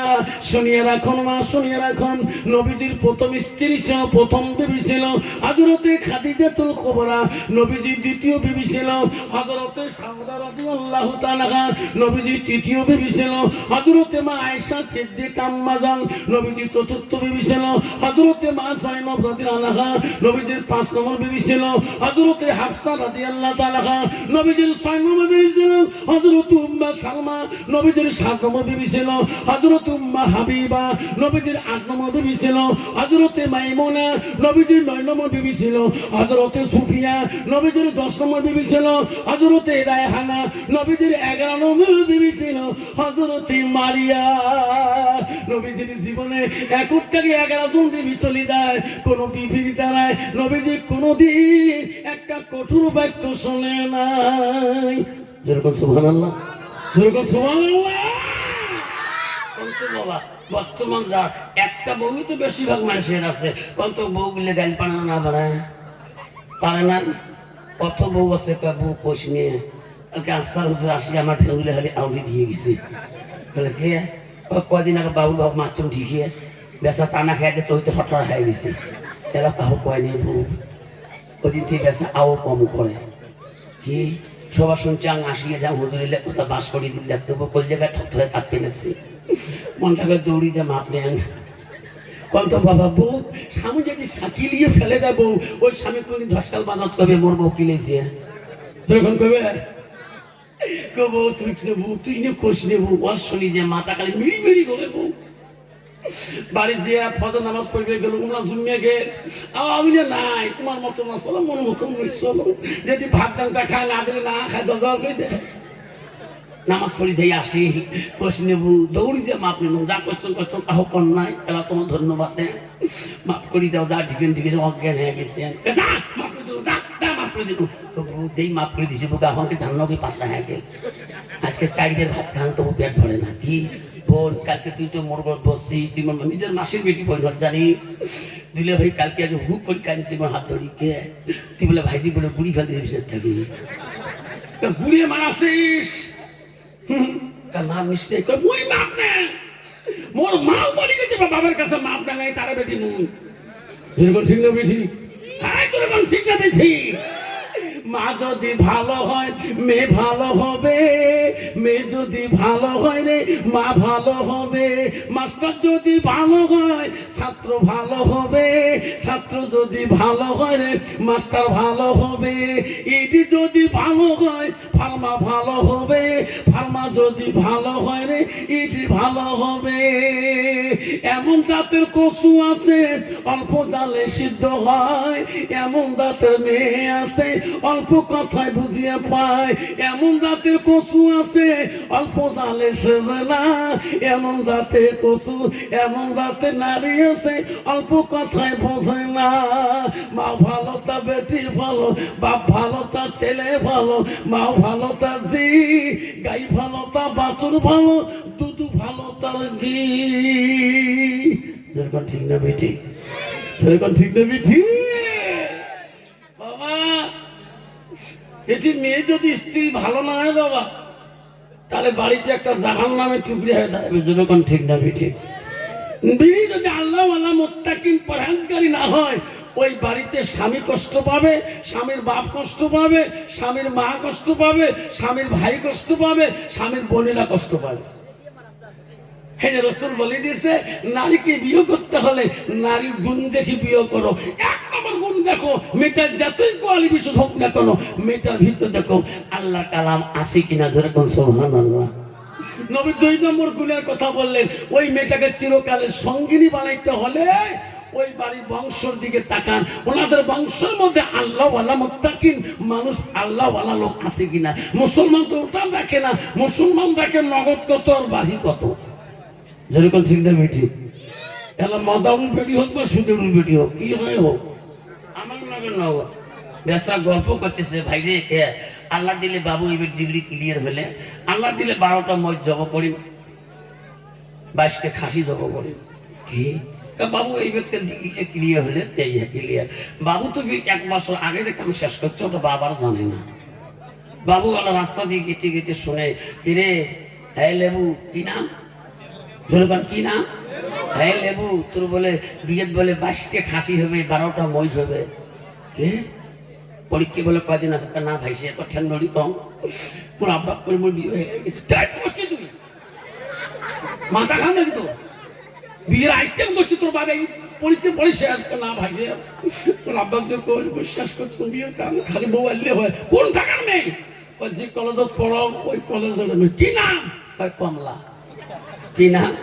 শুনিয়ে রাখুন মা, শুনিয়ে রাখুন। নবীজির প্রথম স্ত্রী ছিল, প্রথম বিবি ছিল হযরতে খাদিজাতুল কুবরা। নবীজির দ্বিতীয় বিবি ছিল হযরতে সাউদা রাদিয়াল্লাহু তাআলা। নবীজির তৃতীয় বিবি ছিল হযরতে মা আয়েশা সিদ্দিকা আম্মা জান। নবীজির চতুর্থ বিবি ছিল হযরতে মা যায়েনব রাদিয়াল্লাহু আনহা। নবীজির 5 নম্বর বিবি ছিল হযরতে হাফসা রাদিয়াল্লাহু তাআলা। নবীজির 6 নম্বর বিবি ছিল হযরতে উম্মে সালমা। নবীজির 7 নম্বর বিবি ছিল হযরত উম্মে হাবিবা। নবীজির 8 নম্বর বিবি ছিল হযরতে মাইমুনা। নবীজির 9 নম্বর বিবি ছিল হযরতে সুফিয়া। নবীজির 10 নম্বর বিবি ছিল হযরতে রায়হানা। নবীজির 11 নম্বর বিবি ছিল হযরতে মারিয়া। নবীজির জীবনে একর থেকে 11 জন বিবি চলে যায়, কোন বিবির দ্বারায় নবীজি কোনদিন একটা কঠোর বাক্য শুনে নাই। যেরকম সুবহানাল্লাহ, বর্তমান যা একটা বউ তো বেশিরভাগ মানুষের আছে, কত বউ গুলো গাল পানা না বাড়ায় পারে না। কত বউ আছে, বউ কোষ নিয়ে আফসার হুজুর আসি আমার ফেউলে হারে আউলি দিয়ে গেছে। কে কদিন আগে বাবুল বাবু মাত্র ঠিকিয়ে বেচা টানা খাই তো হইতে হঠাৎ খাই গেছে। এরা কাহু কয় নেই, বউ ওদিন থেকে বেচা আও কম করে। কি সবার শুনছি আং আসিয়ে যা হুজুর এলে কোথা বাস করি দিন দেখতে কোন জায়গায় ঠক ধরে কাঁপতে লাগছে, মনটাকে দৌড়ি যা মাপ নেন। কত বাবা বউ স্বামী যদি সাকিলিয়ে ফেলে দেয়, বউ ওই স্বামী কোনদিন ধসকাল বাজাত করবে, মোর বউ কিনেছে যখন কবে বউ তুই বউ তুই নিয়ে কোষ নেবো, বস শুনি যে মাথা খালি মিড়ি মিড়ি করে বউ বাড়ি যে ফজর নামাজ পড়বে গেল উমরা জুমিয়ে গে আমি যে নাই তোমার মতো না চলো, মন মতো চলো, যদি ভাত ডালটা খায় না দিলে না খায় দরকার করে দেয়। নামাজ পড়ি যাই আসি, কোষ নেবো, দৌড়ি যে মাপ নেব, যা করছো করছো কাহো কর নাই, এরা তোমার ধন্যবাদ দেয়, মাফ করি দাও, যা ঢিকেন ঢিকে অজ্ঞান হয়ে গেছে, মাফ করে দেবো, যা মাফ করে দেবো। তো যেই মাফ করে দিছি বুকে আমাকে ধান্নকে পাতলা হয়ে গেল। আজকে চাইদের ভাত খান তবু পেট ভরে না। কি বোন কালকে তুই তো মোর ঘর বসছিস, তুই নিজের মাসির বেটি পরিণত জানি দিলে ভাই কালকে আজ হুক করে কাঁদছি আমার হাত ধরি কে তুই বলে ভাইজি বলে বুড়ি ফেলতে বিষয় থাকি বুড়িয়ে মারাছিস। তার মা মিশতে ওই মাপ নেন মোর মাও বলি গেছে বা বাবার কাছে মাপ না নেয় তারা বেটি মুই এরকম ঠিক না বেটি হ্যাঁ এরকম ঠিক না বেটি মা যদি ভালো হয় মেয়ে ভালো হবে মেয়ে যদি ভালো হয় রে মা ভালো হবে মাস্টার যদি ভালো হয় ছাত্র ভালো হবে ছাত্র যদি ভালো হয় রে মাস্টার ভালো হবে ইডি যদি ভালো হয় ফার্মা ভালো হবে ফার্মা যদি ভালো হয় রে ইডি ভালো হবে এমন জাতের কচু আছে অল্প জালে সিদ্ধ হয় এমন জাতের মেয়ে আছে অল্প কথায় বুঝিয়ে পায় এমন জাতের কচু আছে অল্প জালে সেজে না এমন জাতের কচু এমন জাতের নারী আছে অল্প কথায় বোঝে না মা ভালো তা বেটি ভালো বাপ ভালো তা ছেলে ভালো মা ভালো তা জি গাই ভালো তা বাছুর ভালো দুধ ভালো তার ঘি যেরকম ঠিক না বেটি যেরকম ঠিক না বেটি বাবা এটি মেয়ে যদি স্ত্রী ভালো না হয় বাবা তাহলে বাড়িতে একটা জাহান নামে টুকরি হয়ে দাঁড়াবে যেরকম ঠিক না বেটি বিড়ি যদি আল্লাহ আল্লাহ মুত্তাকিন পরহেজগারি না হয় ওই বাড়িতে স্বামী কষ্ট পাবে স্বামীর বাপ কষ্ট পাবে স্বামীর মা কষ্ট পাবে স্বামীর ভাই কষ্ট পাবে স্বামীর বোনেরা কষ্ট পাবে হ্যাঁ রসুল বলে দিয়েছে নারীকে বিয়ে করতে হলে নারীর গুণ দেখে বিয়ে করো এক নম্বর গুণ দেখো মেয়েটার যতই কোয়ালিফিকেশন হোক না কেন মেয়েটার ভিতর দেখো আল্লাহ কালাম আসে কিনা ধরে কোন সুবহানাল্লাহ নবী 2 নম্বর গুণের কথা বললেন ওই মেয়েটাকে চিরকালের সঙ্গিনী বানাইতে হলে ওই বাড়ির বংশের দিকে তাকান ওনাদের বংশের মধ্যে আল্লাহ ওয়ালা মুত্তাকিন মানুষ আল্লাহ ওয়ালা লোক আছে কিনা মুসলমান তো ওটা দেখে না মুসলমান দেখে নগদ কত আর বাহি কত যেরকম ঠিক না বেটি এলা মাদাউল বেটি হোক বা সুদেউল বেটি হোক কি হয় হোক আমার নগর নগর বেসরা গল্প করতেছে ভাই রে আল্লাহ দিলে বাবু এবার ডিগ্রি ক্লিয়ার হলে আল্লাহ দিলে 12টা মজ জব করি 22টা খাসি জব করি কি বাবু এই ব্যক্তির ডিগ্রিটা ক্লিয়ার হলে ক্লিয়ার বাবু তো 1 বছর আগে কাম শেষ করছে ওটা বাবার জানে না বাবু আল্লাহ রাস্তা দিয়ে গেতে গেতে শুনে কিরে হ্যাঁ লেবু কি নাম জনগণ কি নাম হ্যাঁ লেবু তোর বলে বিয়েত বলে 22টা খাসি হবে 12টা মহিষ হবে কে পরীক্ষা বলে কয়দিন আছে না ভাই সে কথা নড়ি কম মোর আব্বা করে মোর বিয়ে হয়ে গেছে তুই মাথা খান নাকি তো বিয়ের আইটেম করছি তোর বাবা এই পরীক্ষা পরে সে আসবে না ভাই তোর আব্বা যে বিশ্বাস করছো বিয়ে কাম খালি বউ আনলে হয় কোন থাকার মেয়ে যে কলেজত পড়ো ওই কলেজের মেয়ে কি নাম কমলা কি নাম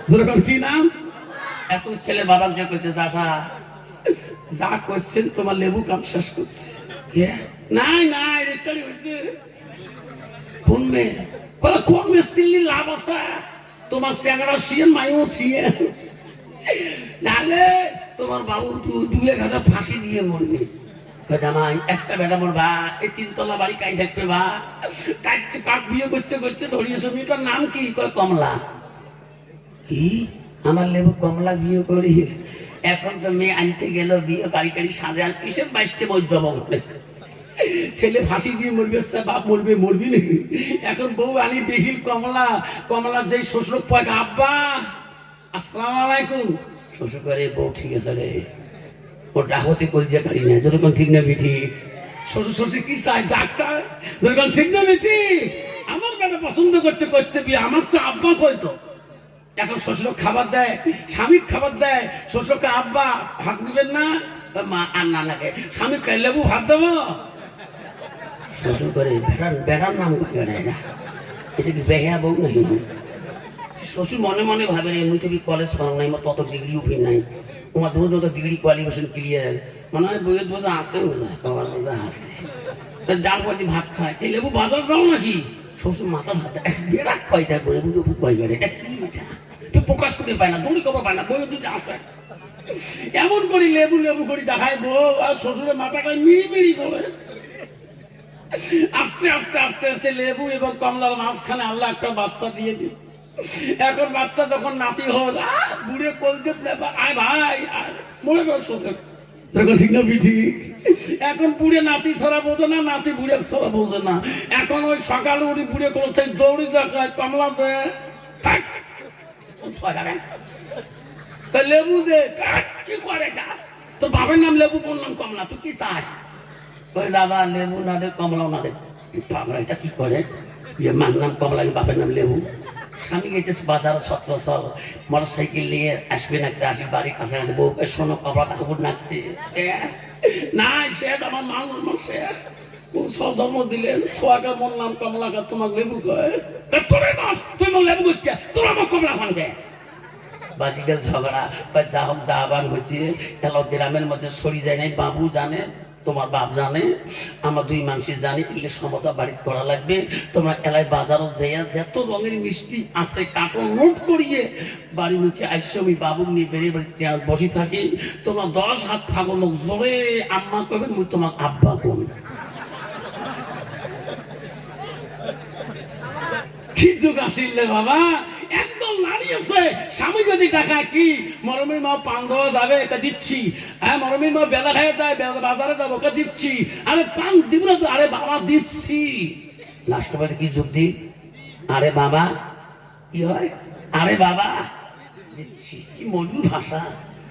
যেরকম কি নাম এখন ছেলে বাবা যে করছে যা করছেন তোমার লেবু কাম শেষ করছে নাই নাই রেটারি হয়েছে কোন মেয়ে কোন মেয়ে স্ত্রী লাভ আছে তোমার স্যাংরা সিয়েন মাইও সিয়েন নাহলে তোমার বাবু 2-1000 ফাঁসি দিয়ে মরবে জামাই একটা বেটা মরবা এই 3 তলা বাড়ি কাই থাকবে বা কাক বিয়ে করতে করতে ধরিয়েছে মেয়েটার নাম কি কয় কমলা কি আমার লেবু কমলা বিয়ে করি এখন তো মেয়ে আনতে গেল বিয়ে বাড়ি টাড়ি সাজান কিসের 22টা বই জমা করে ছেলে ফাঁসি দিয়ে মরবে বাপ মরবে মরবি নাকি এখন বউ আনি দেখিল কমলা কমলা যে শ্বশুর পায় আব্বা আসসালামু আলাইকুম শ্বশুর করে বউ ঠিক আছে রে ও ডাহতে কলজা পারি না যেরকম ঠিক না বেটি শ্বশুর শ্বশুর কি চাই ডাক্তার যেরকম ঠিক না বেটি আমার বেটা পছন্দ করছে করছে বিয়ে আমার তো আব্বা কইতো এখন শ্বশুর খাবার দেয় স্বামী খাবার দেয় শ্বশুরকে আব্বা ভাত দিবেন না মা আর নানাকে স্বামী লেবু ভাত দেবো শ্বশুর করে বেড়ার নাম দেয় না এটা কি বেহা বউ নাই শ্বশুর মনে মনে ভাবে রে মুই তো কলেজ পড়াও নাই আমার তত ডিগ্রি উঠি নাই তোমার দূর যত ডিগ্রি কোয়ালিফিকেশন ক্লিয়ার মনে হয় বইয়ের বোঝা আছে তোমার বোঝা আছে যার পরে ভাত খায় এই লেবু বাজার যাও নাকি শ্বশুর মাথা ভাত বেড়াক পাইটা করে বুঝো পাই করে এটা কি এটা প্রকাশ করতে পায় না দৌড়ি কবার পায় না বইয়ের দিকে আসে এমন করি লেবু লেবু করি দেখায় বউ আর শ্বশুরের মাথাটায় মিড়ি মিড়ি করে আস্তে আস্তে আস্তে আস্তে লেবু এবং কমলার মাঝখানে আল্লাহ একটা বাচ্চা দিয়ে দিল এখন বাচ্চা যখন নাতি হল বুড়ে কলতে আয় ভাই মনে করছো দেখো ঠিক না বিঠি এখন বুড়ে নাতি ছড়া বোঝে না নাতি বুড়ে ছড়া বোঝে না এখন ওই সকালে উঠি বুড়ে কোনো দৌড়ি দেখায় কমলা দেয় তা লেবু দে। কি করে কা? তোর বাবার নাম লেবু, বললাম কমলা, তুই কি চাস? ওই বাবা লেবু না দে, কমলাও না দে। বাবা এটা কি করে? যে মার নাম কমলা, বাপের নাম লেবু। স্বামী গেছে বাজার ছত্রসল, মোটর সাইকেল নিয়ে আসবে, নাকছে আসি বাড়ি কাছাকাছি, বউ শোনো কমলা কাপড় নাকছে না, শেষ আমার মান শেষ। সব ধর্ম দিলেন, সোয়াকা মোর নাম কমলা, তোমার লেবু কয় তোরে মাস, তুই মোর লেবু গুছকে, তোর আমার কমলা খান দে। বাজিকাল ঝগড়া বা যা হোক, যা আবার হয়েছে, এলো গ্রামের মধ্যে সরি যায় নাই। বাবু জানে, তোমার বাপ জানে, আমার দুই মানুষই জানি, এলে সমতা বাড়ি করা লাগবে। তোমার এলাকায় বাজারও যাইয়া যত রঙের মিষ্টি আছে কার্টন নোট করিয়ে বাড়ি মুখে আইসে আমি বাবু নিয়ে বেরিয়ে বাড়ি চেয়ার বসে থাকি। তোমার 10 হাত ফাগল লোক জোরে আম্মা করবেন, মুই তোমার আব্বা কোন। কি যুগ আসিলে বাবা, একদম নাড়িয়েছে। স্বামী যদি টাকা কি মরমের মা পান দেওয়া যাবে, এটা দিচ্ছি। হ্যাঁ, মরমের মা বেলা খাইয়ে যায়, বাজারে যাবো, ওকে দিচ্ছি। আরে পান দিব না তো, আরে বাবা দিচ্ছি। লাস্ট বারে কি যুগ দি, আরে বাবা কি হয়, আরে বাবা দিচ্ছি। কি মধুর ভাষা।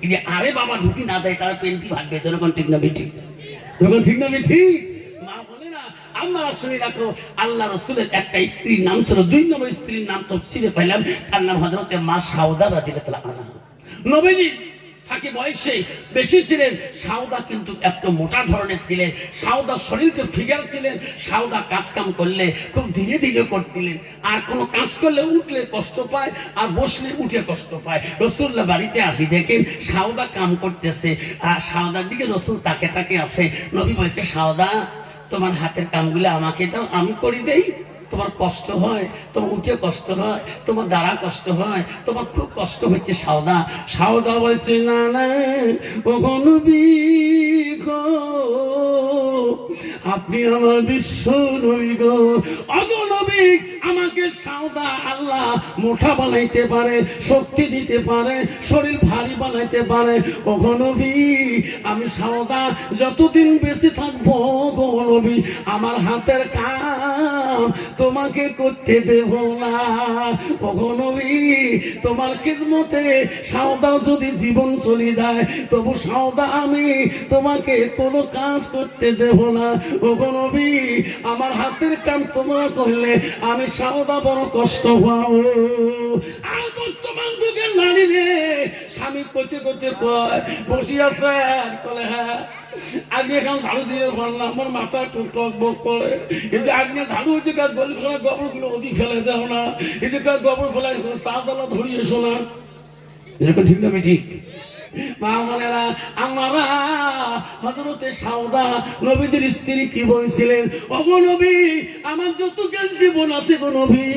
এই যে আরে বাবা ঢুকি না দেয়, তারা পেন্টি ভাগবে। যখন ঠিক না বেঠি, যখন ঠিক না বেঠি। মা বলে না, আমরা শুনে রাখো, আল্লাহ রসুলের একটা স্ত্রীর নাম ছিল, 2 নম্বর স্ত্রীর নাম তো ছিঁড়ে পাইলাম, তার নাম হযরতে মা সাউদা রাদিয়াল্লাহু আনহা। নবীজি থাকি বয়সে বেশি ছিলেন। সাউদা কিন্তু একটা মোটা ধরনের ছিলেন। সাউদা শরীরকে ফিগার ছিলেন। সাউদা কাজ কাম করলে খুব ধীরে ধীরে করতেন। আর কোনো কাজ করলে উঠলে কষ্ট পায়, আর বসলে উঠে কষ্ট পায়। রাসূলুল্লাহ বাড়িতে আসি দেখেন সাউদা কাম করতেছে, আর সাউদার দিকে রাসূল তাকে তাকে আছে। নবী বলছে, সাউদা তোমার হাতের কামগুলো আমাকে দাও, আমি করে দেই। তোমার কষ্ট হয়, তোমার উঠে কষ্ট হয়, তোমার দ্বারা কষ্ট হয়, তোমার খুব কষ্ট হচ্ছে। সাউদা সাউদা বলছে, না না ও নবী গো, আপনি আমার বিশ্ব নবী গো। অগনবী আমাকে সাউদা আল্লাহ মোটা বানাইতে পারে, শক্তি দিতে পারে, শরীর ভারী বানাইতে পারে। অগনবী আমি সাউদা যতদিন বেঁচে থাকবো গো নবী, আমার হাতের কাম তোমাকে করতে দেব না। ওগো নবী তোমার খিদমতে সাউদা যদি জীবন চলে যায়, তবু সাউদা আমি তোমাকে কোনো কাজ করতে দেব না। ওগো নবী আমার হাতের কাম তোমরা করলে আমি সাউদা বড় কষ্ট পাবো। আর বর্তমান যুগের নারী রে, স্বামী করতে করতে কয় বসি আছে, বলে হ্যাঁ আগে এখন ঝাড়ু দিয়ে বললাম, আমার মাথা টুকটক বক করে। এই যে আগে ঝাড়ু হচ্ছে কাজ গলি ফেলা গোবর গুলো ওদিক ফেলে দেও না, এই যে কাজ গোবর ফেলাই চা দালা ধরিয়ে এসো না। এরকম ঠিক না ঠিক? মা বোনেরা আমরা হযরতে সাউদা নবীদের স্ত্রী কি বলছিলেন, ওগো নবী আমার যতক্ষণ জীবন আছে গো নবী,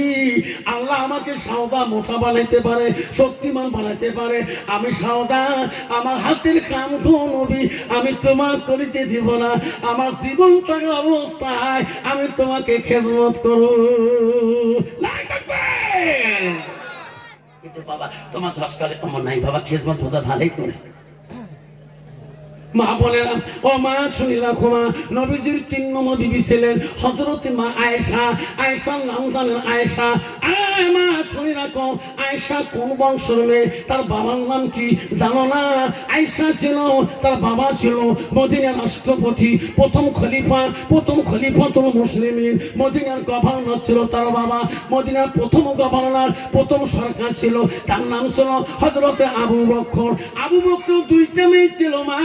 আল্লাহ আমাকে সাউদা মোটা বানাইতে পারে, শক্তিমান বানাইতে পারে। আমি সাউদা আমার হাতের কাম গো নবী আমি তোমার করিতে দিব না। আমার জীবন থাকা অবস্থায় আমি তোমাকে খেদমত করব। কিন্তু বাবা তোমার ধসকালে তোমার নাই বাবা, খেজমত বোঝা ভালোই করে। মা বলেন, ও মা শুনি রাখো মা, নবীজির 3 নম্বর বিবি ছিলেন হযরতে মা আয়েশা। আয়েশার নাম জানেন আয়েশা। মা শুনি রাখো, আয়েশা কোন বংশের মেয়ে, তার বাবার নাম কি জানো না? আয়েশা ছিল, তার বাবা ছিল মদিনার রাষ্ট্রপতি, প্রথম খলিফাতুল মুসলিমিন। মদিনার গভর্নর ছিল তার বাবা, মদিনার প্রথম গভর্নর, প্রথম সরকার ছিল, তার নাম ছিল হযরতে আবু বকর। আবু বকর 2টা মেয়ে ছিল মা,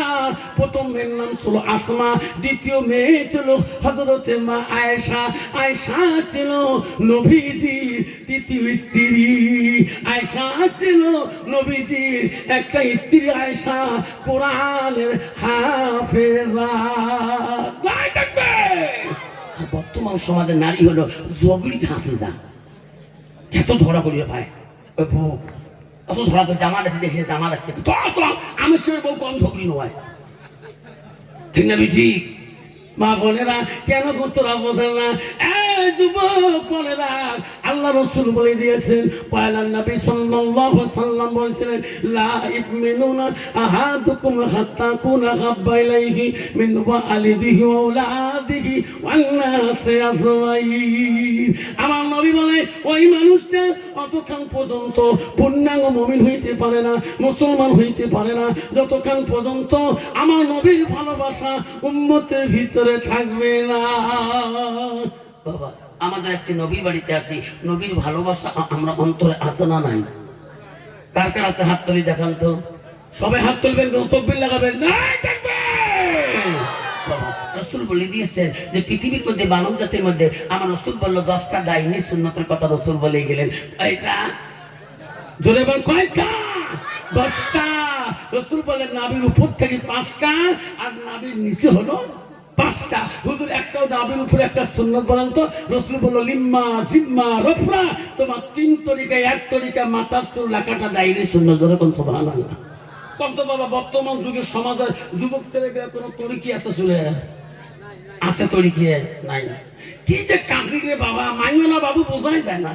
প্রথম মেয়ের নাম ছিল আসমা, দ্বিতীয় মেয়ে ছিল হযরতে মা আয়েশা। আয়েশা ছিল নবীজির দ্বিতীয় স্ত্রী। আয়েশা ছিল নবীজির একটা স্ত্রী। আয়েশা কোরআনের হাফেজা। বর্তমান সমাজের নারী হলো জগড়ি হাফেজা। এত ধরা করিয়ে ভাই অত ধরা করে জামা আছে, দেখে জামা লাগছে, আমি ছেড়ে বউ কম ঝগড়ি নয়, ঠিক না বিজি? মা বোনেরা কেন তোরা বোঝেন না? যুবক বলেরা, আল্লাহ রাসূল বলে দিয়েছেন, পয়লা নবী সাল্লাল্লাহু আলাইহি সাল্লাম বলেছিলেন, লা ইউমিনুনা আহাদুকুম হাত্তা কুনা হাব্বা ইলাইহি মিন ওয়ালিদিহি ওয়া আওলাদিহি ওয়ান নাসি আজমাইন। আমার নবী বলে, ওই মানুষটা অতক্ষণ পর্যন্ত পূর্ণাঙ্গ মুমিন হইতে পারে না, মুসলমান হইতে পারে না, যতক্ষণ পর্যন্ত আমার নবীর ভালোবাসা উম্মতের ভিতরে থাকবে না। বাবা, আমাদের আজকে নবীর বাড়িতে আসি, নবীর ভালোবাসা আমরা অন্তরে আছে না নাই? কার কার আছে হাত তুলি দেখান তো। সবাই হাত তুলবেন, তাকবীর লাগাবেন, নাই তাকবীর। বাবা, রাসূল বলে দিয়েছেন যে পৃথিবীর মধ্যে মানব জাতির মধ্যে আমার রাসূল বলল 10টা দাইনি সুন্নতের কথা রাসূল বলে গেলেন। এটা জোরে বল, কয়টা? 10টা। রাসূল বলেন নাভির উপর থেকে 5টা আর নাভির নিচে হলো 5টা। হুজুর একটাও নাভির উপরে একটা সুন্নত বলেন তো। রাসূল বলল লিম্মা জিম্মা রফরা, তোমার 3 তরিকায় 1 তরিকা মাথার চুল রাখাটা দাইনি সুন্নত। জোরে কোন সুবহানাল্লাহ। কম তো বাবা, বর্তমান যুগের সমাজে যুবক ছেলেদের কোনো তরিকি আছে? চুলে আছে তরিকি নাই। কি যে কাঁদি রে বাবা, মাইও না বাবু, বোঝাই যায় না।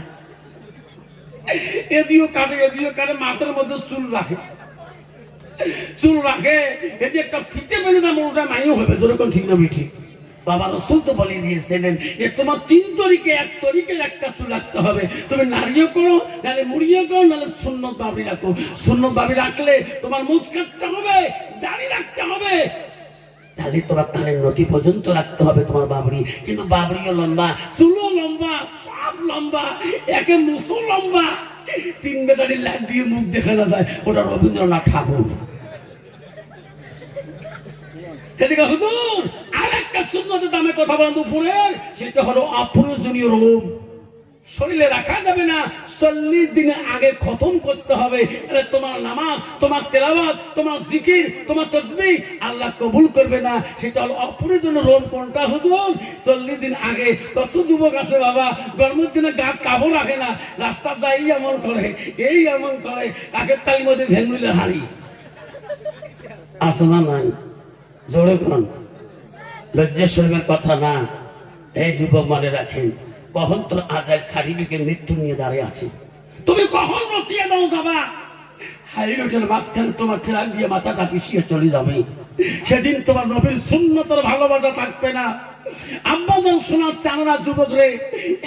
এদিও কাটে মাথার মধ্যে চুল রাখে, এদি একটা ফিতে পেলে না মোটা মাইও হবে। যেরকম ঠিক না ঠিক? বাবা রাসূল তো বলে দিয়েছিলেন যে তোমার 3 তরিকে 1 তরিকে একটা চুল রাখতে হবে। তুমি নারীও করো, নাহলে মুড়িও করো, নাহলে সুন্নত বাবরি রাখো। সুন্নত বাবরি রাখলে তোমার মুখ কাটতে হবে, দাড়ি রাখতে হবে, তাহলে তোমার কানের নথি পর্যন্ত রাখতে হবে তোমার বাবরি। কিন্তু বাবরিও লম্বা, চুলও লম্বা, সব লম্বা, একে মুসও লম্বা, 3 বেটারি লাইট দিয়ে মুখ দেখা না যায়, ওটা রবীন্দ্রনাথ ঠাকুর। এদিকে হুজুর আরেকটা সুন্নতের দামে কথা বলেন দুপুরের, সেটা হলো অপ্রয়োজনীয় রোগ শরীরে রাখা যাবে না। 40 দিনের আগে খতম করতে হবে। তোমার নামাজ, তোমার তেলাওয়াত, তোমার জিকির, তোমার তাসবিহ আল্লাহ কবুল করবে না। সেটা হলো অপ্রয়োজনীয় রোগ। কোনটা হুজুর? 40 দিন আগে। কত যুবক আছে বাবা, গরমের দিনে গা কাপড় রাখে না, রাস্তা যায় এমন করে, এই এমন করে, কাকের তালির মধ্যে ভেঙুলে হারি আছে না নাই? জোরে কোন লজ্জা শরীরের কথা না। এই যুবক মনে রাখেন, কখন তোর আজাদ শারীরিকের মৃত্যু নিয়ে দাঁড়িয়ে আছে, তুমি কখন রটিয়ে দাও যাবা, হাইরোডের মাঝখানে তোমার ট্রাক দিয়ে মাথাটা পিছিয়ে চলে যাবে। সেদিন তোমার নবীর সুন্নতের ভালোবাসা থাকবে না। আম্মাজান শোনার চানরা যুবক রে,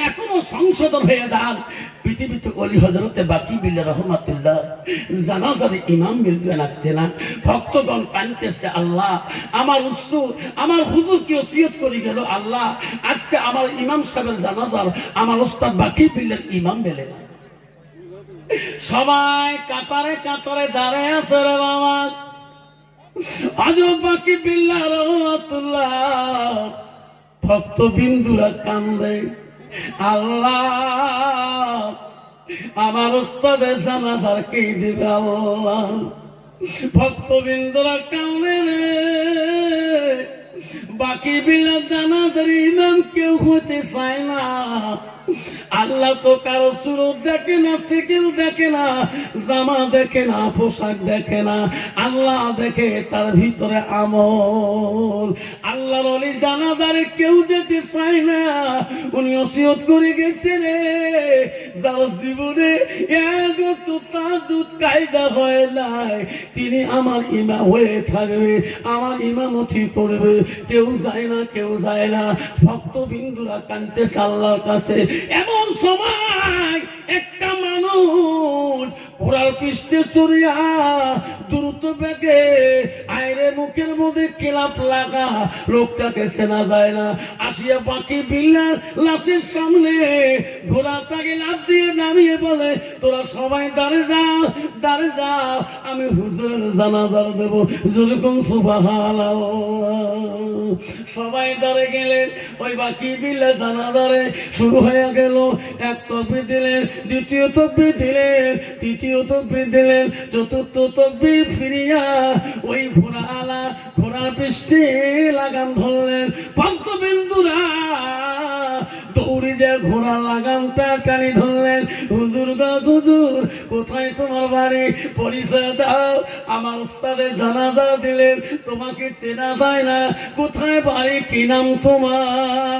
এখনো সংশোধন হয়ে যান। পৃথিবীতে অলি হযরতে বাকি বিল্লাহ রহমাতুল্লাহ জানাজার ইমাম মিলবে লাগছে না, ভক্তগণ কাঁদতেছে, আল্লাহ আমার আমার হুজুর কি ওসিয়ত করে গেল, আল্লাহ আজকে আমার ইমাম সাহেবের জানাজার আমার ওস্তাদ বাকি বিল্লাহ ইমাম মেলে না। সবাই কাতারে কাতারে দাঁড়ায় আছে রে বাবা। হযরত বাকি বিল্লাহ রহমাতুল্লাহ ভক্ত বিন্দুরা কান্দে, আল্লাহ আমার ওস্তাদের জানাজার কে দিবে আল্লাহ। ভক্ত বিন্দুরা কান্দে রে, বাকি বিল্লাহ জানাজার ইমাম কেউ হতে চায় না। আল্লাহ তো কারো সুরত দেখে না, সিকিল দেখে না, জামা দেখে না, পোশাক দেখে না, আল্লাহ দেখে তার ভিতরে আমল। আল্লাহর ওলি জানাজারে কেউ যেতে চায় না। উনি ওসিয়ত করে গেছে রে, যার জীবনে এক তো তাহাজ্জুদ কায়দা হয় নাই, তিনি আমার ইমাম হয়ে থাকবে, আমার ইমামতি করবে। কেউ যায় না, কেউ যায় না। ভক্ত বিন্দুরা কাঁদতেছে আল্লাহর কাছে। এমন সময় একটা মানুষ ঘোড়ার পৃষ্ঠে চড়িয়া দ্রুত বেগে আইরে মুখের মধ্যে কেলাপ লাগা, লোকটাকে চেনা যায় না, আসিয়া বাকি বিল্লার লাশের সামনে ঘোড়াটাকে লাফ দিয়ে নামিয়ে বলে, তোরা সবাই দাঁড়ে যাও, দাঁড়ে যাও, আমি হুজুরের জানাজার দেব। যেরকম সুবহানাল্লাহ। সবাই দাঁড়ে গেলেন, ওই বাকি বিল্লার জানাজারে শুরু হয়ে গেল। 1 তাকবীর দিলেন, 2য় তাকবীর দিলেন, 3য় তাকবীর দিলেন, 4র্থ তাকবীর ফিরিয়া ওই ঘোড়ার পৃষ্ঠে লাগাম ধরলেন। ভক্তবিন্দুরা দৌড়ি দিয়ে ঘোড়া লাগামটা টানি ধরলেন। হুজুর গো হুজুর, কোথায় তোমার বাড়ি, পরিচয় দাও। আমার উস্তাদের জানাজা দিলেন, তোমাকে চেনা যায় না, কোথায় বাড়ি, কি নাম তোমার?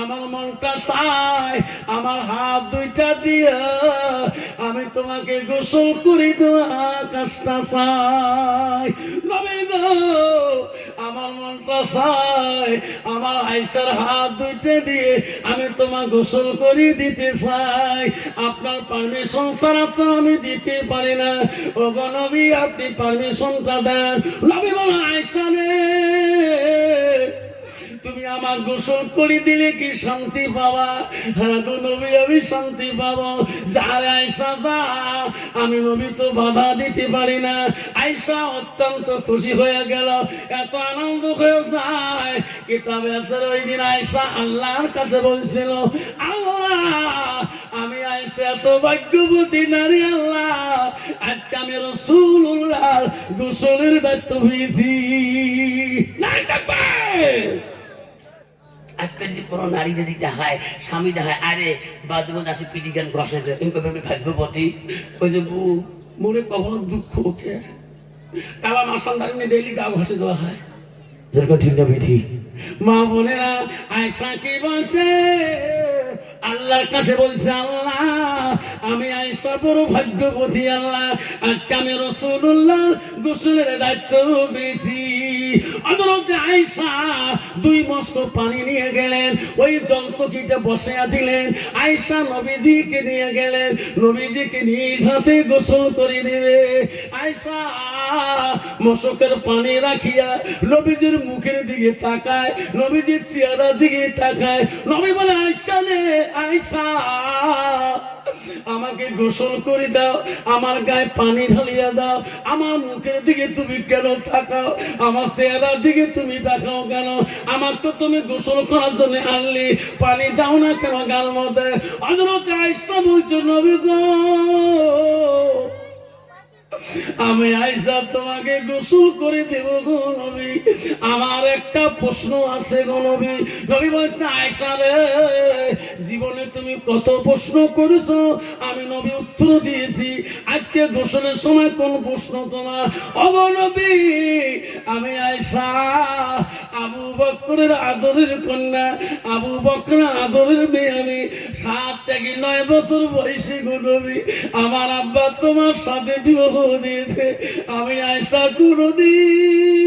আমার মনটা চায় আমার হাত দুইটা দিয়া আমি তোমাকে গোসল করে দেওয়া কাজটা চাই। নবী গো আমার মনটা চায় আমার আয়েশার হাত দুইটা দিয়ে আমি তোমার গোসল করে দিতে চাই। আপনার পারমিশন ছাড়া তো আমি দিতে পারি না। ও গো নবী আপনি পারমিশনটা দেন। নবী বলে আয়েশা রে তুমি আমার গোসল করে দিলে কি শান্তি পাবা? হ্যাঁ গো নবী আমি শান্তি পাবো। যারে আয়েশা যা আমি নবী তো বাধা দিতে পারি না। আয়েশা অত্যন্ত খুশি হয়ে গেল, এত আনন্দ হয়ে যায়। কিতাবে আছে ওই দিন আয়েশা আল্লাহর কাছে বলছিল আল্লাহ আমি আয়েশা এত ভাগ্যবতী নারী আল্লাহ আজকে আমি রাসূলুল্লাহ গোসলের দায়িত্ব পেয়েছি। নাই থাকবে আজকে যদি কোনো নারী যদি দেখায় স্বামী দেখায় আরে বাদমন আসে পিটিগান ঘষে দেয় কিন্তু আমি ভাগ্যবতী। ওই যে মনে কখনো দুঃখ ওঠে কালা মাসান দাঁড়িয়ে ডেইলি গা ঘষে দেওয়া হয় যেরকম ঠিক না বিধি। মা বোনেরা আয়েশা কি বলছে আল্লাহর কাছে বলছে আল্লাহ আমি আয়েশা বড় ভাগ্যবতী আল্লাহ আজকে আমি রাসূলুল্লাহ গোসলের দায়িত্ব পেয়েছি। অন্তরে আয়েশা 2 মস্ত পানি নিয়ে গেলেন, ওই জলচকিতে বসাইয়া দিলেন। আয়েশা নবীজিকে নিয়ে গেলেন, নবীজিকে নিজ হাতে গোসল করে দিবে। আয়েশা মশকের পানি রাখিয়া নবীজির মুখের দিকে তাকায়, নবীজির চেহারার দিকে তাকায়। নবী বলে আয়েশা রে আয়েশা আমাকে গোসল করে দাও, আমার গায়ে পানি ঢালিয়া দাও। আমার মুখের দিকে তুমি কেন তাকাও, আমার চেহারার দিকে তুমি তাকাও কেন? আমার তো তুমি গোসল করার জন্য আনলি, পানি দাও না কেন গাল মধ্যে? হযরত আয়েশা বলছো নবী গো আমি আয়েশা তোমাকে গোসল করে দেব গো নবী। আমার একটা প্রশ্ন আছে গো নবী। নবী বলছে আয়েশা রে জীবনে তুমি কত প্রশ্ন করেছো আমি নবী উত্তর দিয়েছি, আজকে গোসলের সময় কোন প্রশ্ন তোমার? ও গো নবী আমি আয়েশা আবু বকরের আদরের কন্যা, আবু বকরের আদরের মেয়ে। আমি 7 থেকে 9 বছর বয়সী গো নবী। আমার আব্বা তোমার সাথে বিবাহ দিয়েছে। আমি আয়েশা কোনদিন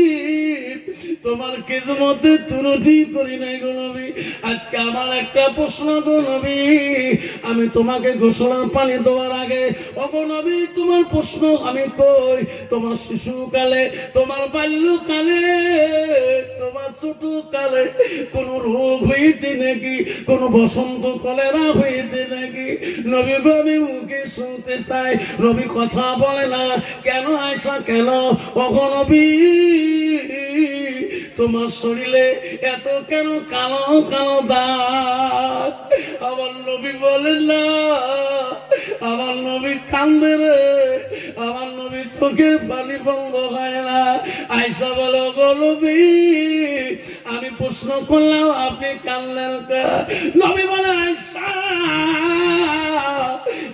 তোমার কিসমতে ত্রুটি করি নাই গো নবী। আজকে আমার একটা প্রশ্ন গো নবী, আমি তোমাকে গোসলের পানি দেওয়ার আগে ও গো নবী তোমার প্রশ্ন আমি কই তোমার শিশুকালে, তোমার বাল্যকালে, তোমার ছোটকালে কোন রোগ হয়েছে নাকি, কোন বসন্ত কলেরা হয়েছে নাকি? নবী গো আমি মুখে শুনতে চাই। নবী কথা বলে না কেন? আয়েশা কেন? ও গো নবী তোমার শরীরে এত কেন কালো কালো দাগ? আমার নবী বলেন না, আমার নবী কান্দে রে, আমার নবী চোখের পানি বন্ধ হয় না। আয়েশা বলো গো নবী আমি প্রশ্ন করলাম আপনি কান্দলেন কেন? নবী বলে আয়েশা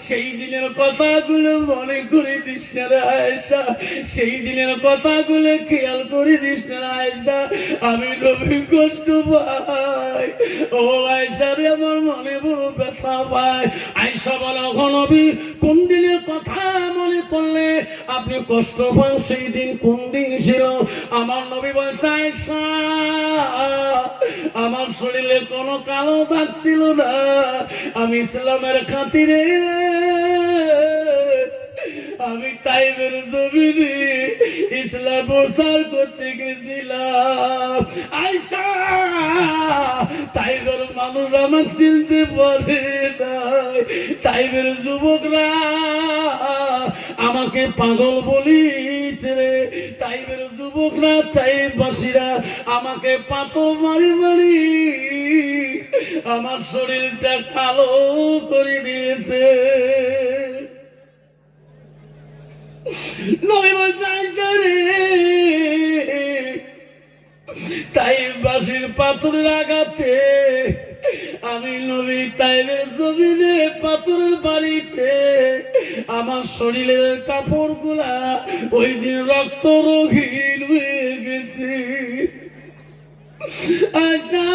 সেই দিনের কথাগুলো মনে করে দিস না রে আয়েশা, সেই দিনের কথাগুলো খেয়াল করে দিস না আয়েশা, আমি নবী কষ্ট পাই। ও আয়েশা রে আমার মনে বড় ব্যথা পায়। আয়েশা বলো গো নবী কোন দিনের কথা মনে করলে আপনি কষ্ট পান? সেই দিন কোন দিন ছিল? আমার নবী বলছে আয়েশা আমার শরীরে কোনো কালো দাগ ছিল না, আমি ইসলামের খাতিরে আমি তাইফের জমিনে ইসলাম প্রচার করতে গেছিলাম। আয়েশা তাইফের মানুষ আমাকে চিনতে পারে নাই, তাইফের যুবকরা আমাকে পাগল বলিস রে, তাইফের যুবকরা তাইফবাসীরা আমাকে পাথর মারি মারি আমার শরীরটা কালো করে দিয়েছে। নবী বলছে আয়েশা রে তাইফবাসীর পাথরের আঘাতে আমি নবী তাইফের জমিনে পাথরের বাড়িতে আমার শরীরের কাপড় গুলা ওই দিন রক্ত রঙিন হয়ে গেছে। আয়েশা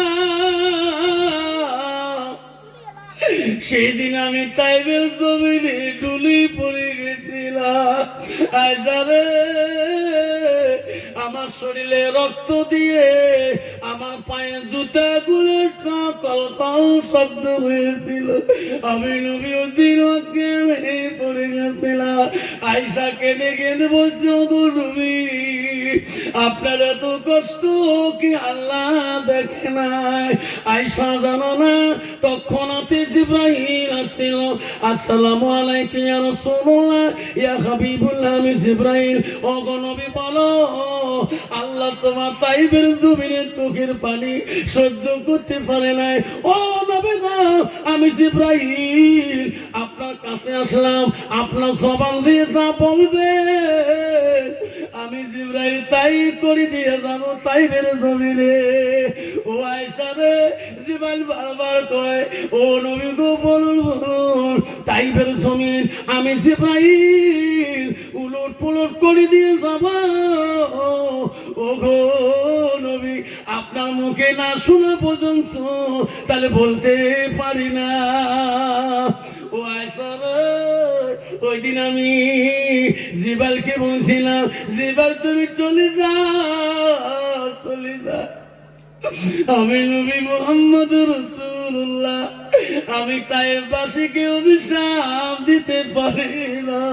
সেদিন আমি তাইবের জমিনে ডুলি পড়ে গেছিলাম। আয়সারে, আমার শরীরে রক্ত দিয়ে আমার পায়ে জুতা গুলো কল কল শব্দ হয়েছিল। আমি নবী দিন পড়ে গেছিলাম। আয়সা কেঁদে কেঁদে বলছে, ওগো নবী, আপনার এত কষ্ট কি আল্লাহ দেখে নাই? আয়সা জানো না, তৎক্ষণাৎ জিবরাইল আসছিল। আসসালামু আলাইকুম ইয়া রাসূলুল্লাহ, ইয়া হাবিবুল্লাহ। আমি জিবরাইল। ওগো নবী বলো, আল্লাহ তোমার তাইবের জমিনের চোখের পানি সহ্য করতে পারে নাই। ও নবী গো, আমি জিবরাইল আপনার কাছে আসলাম, আপনার জবান দিয়ে যা বলবে আমি জিবরাইল তাই করে দিয়ে যাবো তাইবের জমিনে। ও আয়েশা রে, জিবরাইল বারবার কয়, ও নবী গো বলুন বলুন, তাইবের জমিন আমি জিবরাইল উলট পুলট করে দিয়ে যাব। ও গো নবী, আপনার মুখে না শোনা পর্যন্ত তাহলে বলতে পারি না। ও আয়েশা রে, ওই দিন আমি জিবালকে বলছিলাম, জিবাল তুমি চলে যাও, চলে যা। আমি নবী মুহাম্মদ রাসূলুল্লাহ, আমি তাইফবাসীকে অভিশাপ দিতে পারি না।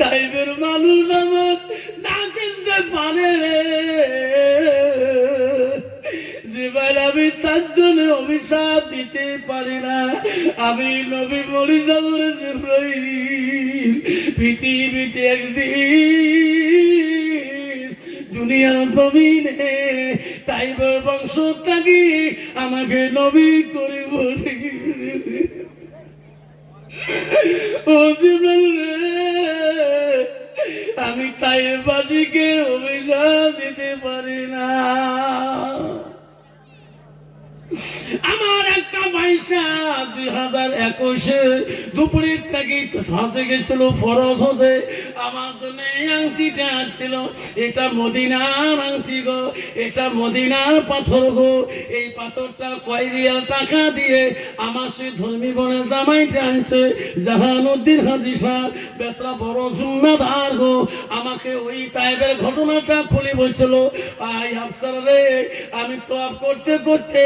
তাইফের মানুষ আমার না চিনতে পারে রে। জিবরাইল, আমি তার জন্য অভিশাপ দিতে পারি না। আমি নবী মরে যাবো রে জিবরাইল। পৃথিবীতে একদিন দুনিয়ার জমিনে তাইবের বংশটাকে আমাকে নবী করে বলি। ও জিবরাইল রে, আমি তাইফবাসীকে অভিশাপ দিতে পারি না। আমার একটা পয়সা 2021 দুপুরের থেকে হাতে গেছিল ফরজ হতে, আমার জন্য এই আংটিটা আসছিল। এটা মদিনার আংটি গো, এটা মদিনার পাথর গো। এই পাথরটা কয় রিয়াল টাকা দিয়ে আমার সে ধর্মী বনে জামাইটা আনছে জাহানুদ্দিন হাজী সাহেব, বেতরা বড় জুম্মাদার গো। আমাকে ওই তাইবের ঘটনাটা খুলে বলছিল, আই আফসার রে, আমি তো করতে করতে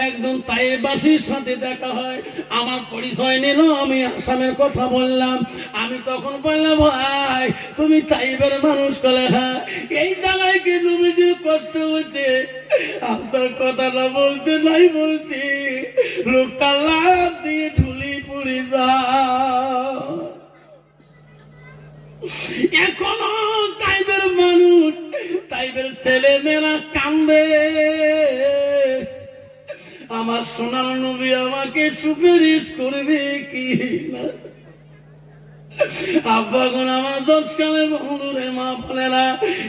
একজন তাইফবাসীর সাথে দেখা হয়, আমার পরিচয় নিল, আমি আসামের কথা বললাম। আমি তখন বললাম, ভাই তুমি তাইফের মানুষ কলে? হ্যাঁ। এই জায়গায় কি নবীজির কষ্ট হচ্ছে? আফসার কথাটা বলতে নাই বলতে লোকটা লাভ দিয়ে ঢুলি পড়ে যা। এখনো তাইফের মানুষ, তাইফের ছেলে মেয়েরা কান্দে, আমার সোনার নবী আমাকে সুপারিশ করবে কি না। আব্বাগণ, আমার 10 কালের বন্ধুরে মা বোনেরা,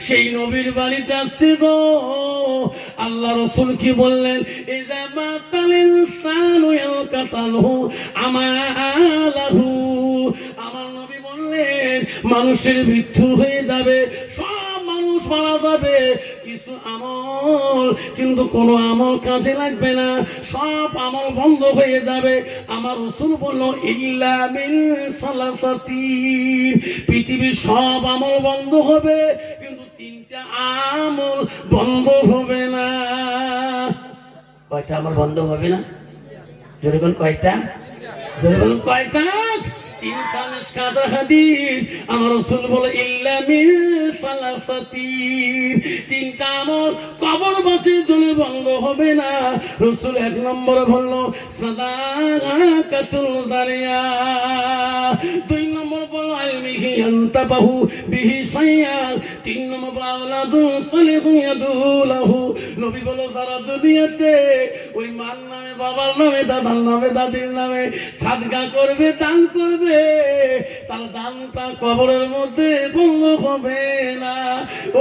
সেই নবীর বাড়িতে আসছে গো। আল্লাহ রাসূল কি বললেন? ইযা মাতাল ইনসানু ইয়াকাতালহু আমালাহু। আমার নবী বললেন, মানুষের মৃত্যু হয়ে যাবে, সব মানুষ মারা যাবে, কিছু আমল কিন্তু কোনো আমল কাজে লাগবে না, সব আমল বন্ধ হয়ে যাবে। আমার রাসূল বলল, ইল্লা মিন সালাসাতিন, পৃথিবীর সব আমল বন্ধ হবে কিন্তু 3টা আমল বন্ধ হবে না। কয়টা আমল বন্ধ হবে না? জোরে বলুন কয়টা? জোরে বলুন কয়টা? 3টা নিষ্কাত হাদিস। আমার রাসূল বলে, ইল্লা মিন সালাসাতিন, 3টা আমল কবরবাসীর জন্য বন্ধ হবে না। রাসূল 1 নম্বরে বলল সাদাকাতুল জারিয়া, 2 নম্বর বলল আলমিহি আনতাবাহু বিহি সাইয়াল, 3 নম্বর আওলাদুন সালিহুন ইয়াদুলাহু। নবী বলো, যারা দুনিয়াতে ওই মার নামে, বাবার নামে, দাদার নামে, দাদির নামে সাদকা করবে, দান করবে, তার দানটা কবরের মধ্যে বন্ধ হবে না।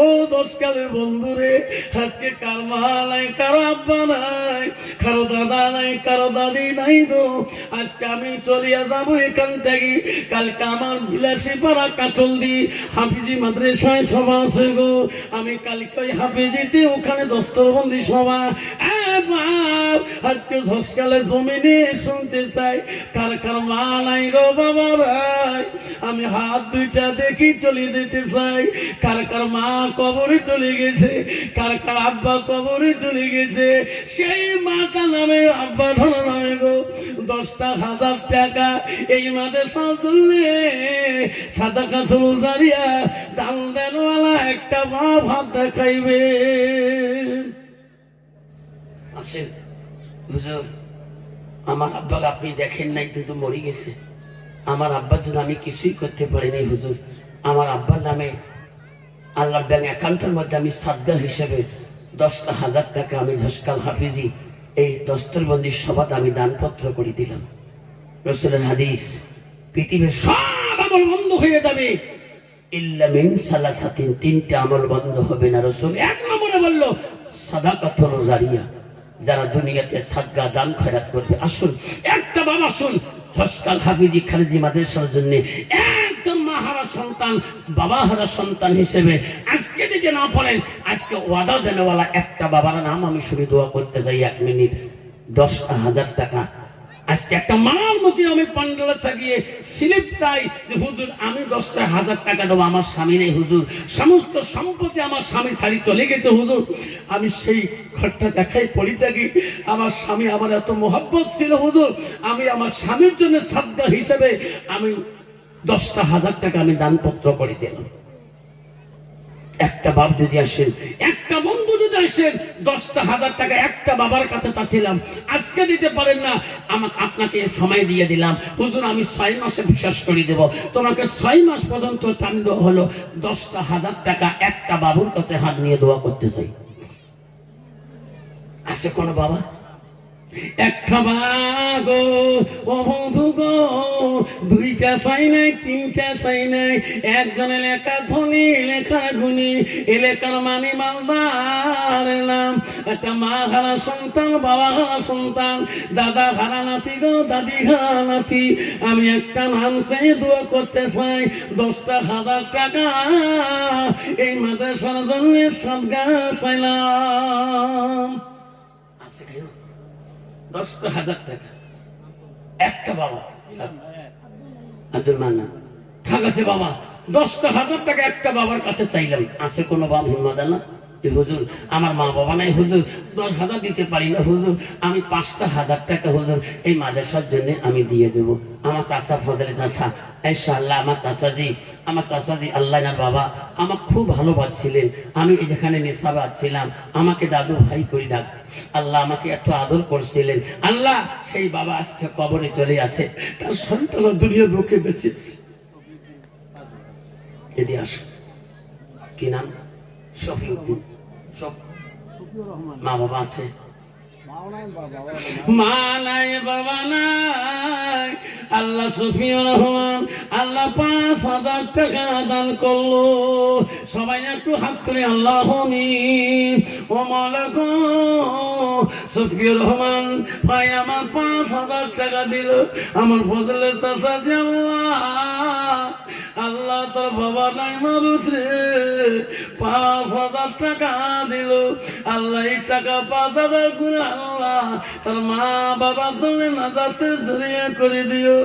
ও 10 কালের বন্ধুরে, আজকে কার মা নাই, কার আব্বা নাই, কারো দাদা নাই, কারো দাদি নাই গো। আজকে আমি চলিয়া যাবো এখান থেকে। কালকে আমার বিলাসী পাড়া কাটলদি হাফিজি মাদ্রাসায় সভা আছে গো। আমি কালকে ওই হাফিজিতে ওখানে দস্তরবন্দি সভা। আজকে ঝসকালে জমিনে শুনতে চাই কার কার মা নাই গো বাবা ভাই। আমি হাত দুইটা দেখি চলে যেতে চাই। কার কার মা কবরে চলে গেছে, কার কার আব্বা কবরে চলে গেছে। সেই মাতা নামে আব্বা ধরা নামে গো 10,000 টাকা এই মাদ্রাসার জন্য সাদাকাতুল জারিয়া দান দেনওয়ালা একটা মা ভাত দেখাইবে। আসেন হুজুর, আমার আব্বাকে আপনি দেখেন নাই কিন্তু মরে গেছে। আমার আব্বার জন্য আমি কিছুই করতে পারিনি হুজুর। আমার আব্বার নামে আল্লাহ ব্যাংক অ্যাকাউন্টের মধ্যে আমি শ্রদ্ধা হিসেবে 10,000 টাকা আমি ঝসকাল হাফিজি এই দস্তরবন্দির সভাতে আমি দানপত্র করে দিলাম। রাসূলের হাদিস, পৃথিবীর সব আমল বন্ধ হয়ে যাবে ইল্লা মিন সালাসাতিন, 3টে আমল বন্ধ হবে না। রাসূল 1 নম্বরে বলল সাদাকাতুল জারিয়া, যারা দুনিয়াতে সাদকা দান খয়রাত করবে। আসুন একটা বাবা, আসুন ঝসকাল হাফিজি খালেজি মাদ্রাসার জন্য একজন মাহারা সন্তান, বাবা হারা সন্তান হিসেবে আজকে যদি না পড়েন, আজকে ওয়াদা দেনেওয়ালা একটা বাবার নাম আমি শুধু দোয়া করতে চাই 1 মিনিট। 10,000 টাকা আজকে একটা মার মধ্যে আমি পান্ডালে থাকিয়ে স্লিপ চাই যে হুজুর আমি 10,000 টাকা দেবো। আমার স্বামী নেই হুজুর, সমস্ত সম্পত্তি আমার স্বামী ছাড়ি চলে গেছে হুজুর। আমি সেই ঘরটা দেখাই পড়ি থাকি। আমার স্বামী আমার এত মহব্বত ছিল হুজুর, আমি আমার স্বামীর জন্য সাদকা হিসেবে আমি 10,000 টাকা আমি দানপত্র করে দিলাম। একটা বাপ যদি আসেন, একটা বন্ধু যদি আসেন, 10,000 টাকা একটা বাবার কাছে চাচ্ছিলাম, আজকে দিতে পারেন না, আপনাকে সময় দিয়ে দিলাম হুজুর, আমি 6 মাসে বিশ্বাস করে দেব। তোমাকে 6 মাস পর্যন্ত টাইম দেওয়া হলো। 10,000 টাকা একটা বাবুর কাছে হাত নিয়ে দোয়া করতে চাই। আছে কোন বাবা? একটা বাগো ও বন্ধু গো, 2টা চাই নাই, 3টা চাই নাই। একজন এলাকা ধনী, লেখা গুণী, এলাকার মানি মালদার নাম। একটা মা হারা সন্তান, বাবা হারা সন্তান, দাদা হারা নাতি গো, দাদি হারা নাতি। আমি একটা নাম চাই, দোয়া করতে চাই 10,000 টাকা এই মাদ্রাসার জন্য সাদকা চাইলাম। 10,000 টাকা একটা বাবা আব্দুল মান্নান থাকাছে বাবা, 10,000 টাকা একটা বাবার কাছে চাইলাম। আছে কোনো বাবা হিম্মত না যে হুজুর আমার মা বাবা নাই হুজুর, 10,000 দিতে পারি না হুজুর, আমি 5,000 টাকা হুজুর এই মাদ্রাসার জন্য আমি দিয়ে দেবো। আমার চাচা ফজলে চাচা, ইনশাআল্লাহ আমার চাচাজি আল্লাহ না বাবা আমার খুব ভালোবাসছিলেন। আমি যেখানে নেশাবাদ ছিলাম আমাকে দাদু ভাই করে ডাক, আল্লাহ আমাকে এত আদর করছিলেন। আল্লাহ সেই বাবা আজকে কবরে চলে আছে, তার সন্তান দুনিয়ার বুকে বেঁচে আছে। এদি আসো, কি নাম? শফিউদ্দিন। মা বাবা আছে? মা নাই বাবা নাই। আল্লাহ শফিউর রহমান আল্লাহ 5,000 টাকা দান করলো। সবাই একটু হাত করে আল্লাহ ও মাওলা গো, শফিউর রহমান ভাই আমার 5,000 টাকা দিল। আমার ফজলের চাচা যে আল্লাহ তোর বাবা নাই মারুত রে, 5,000 টাকা দিল। আল্লাহ এই টাকা 5,000 গুণ আল্লাহ তার মা বাবা তোলে না যাতে জড়িয়ে করে দিও।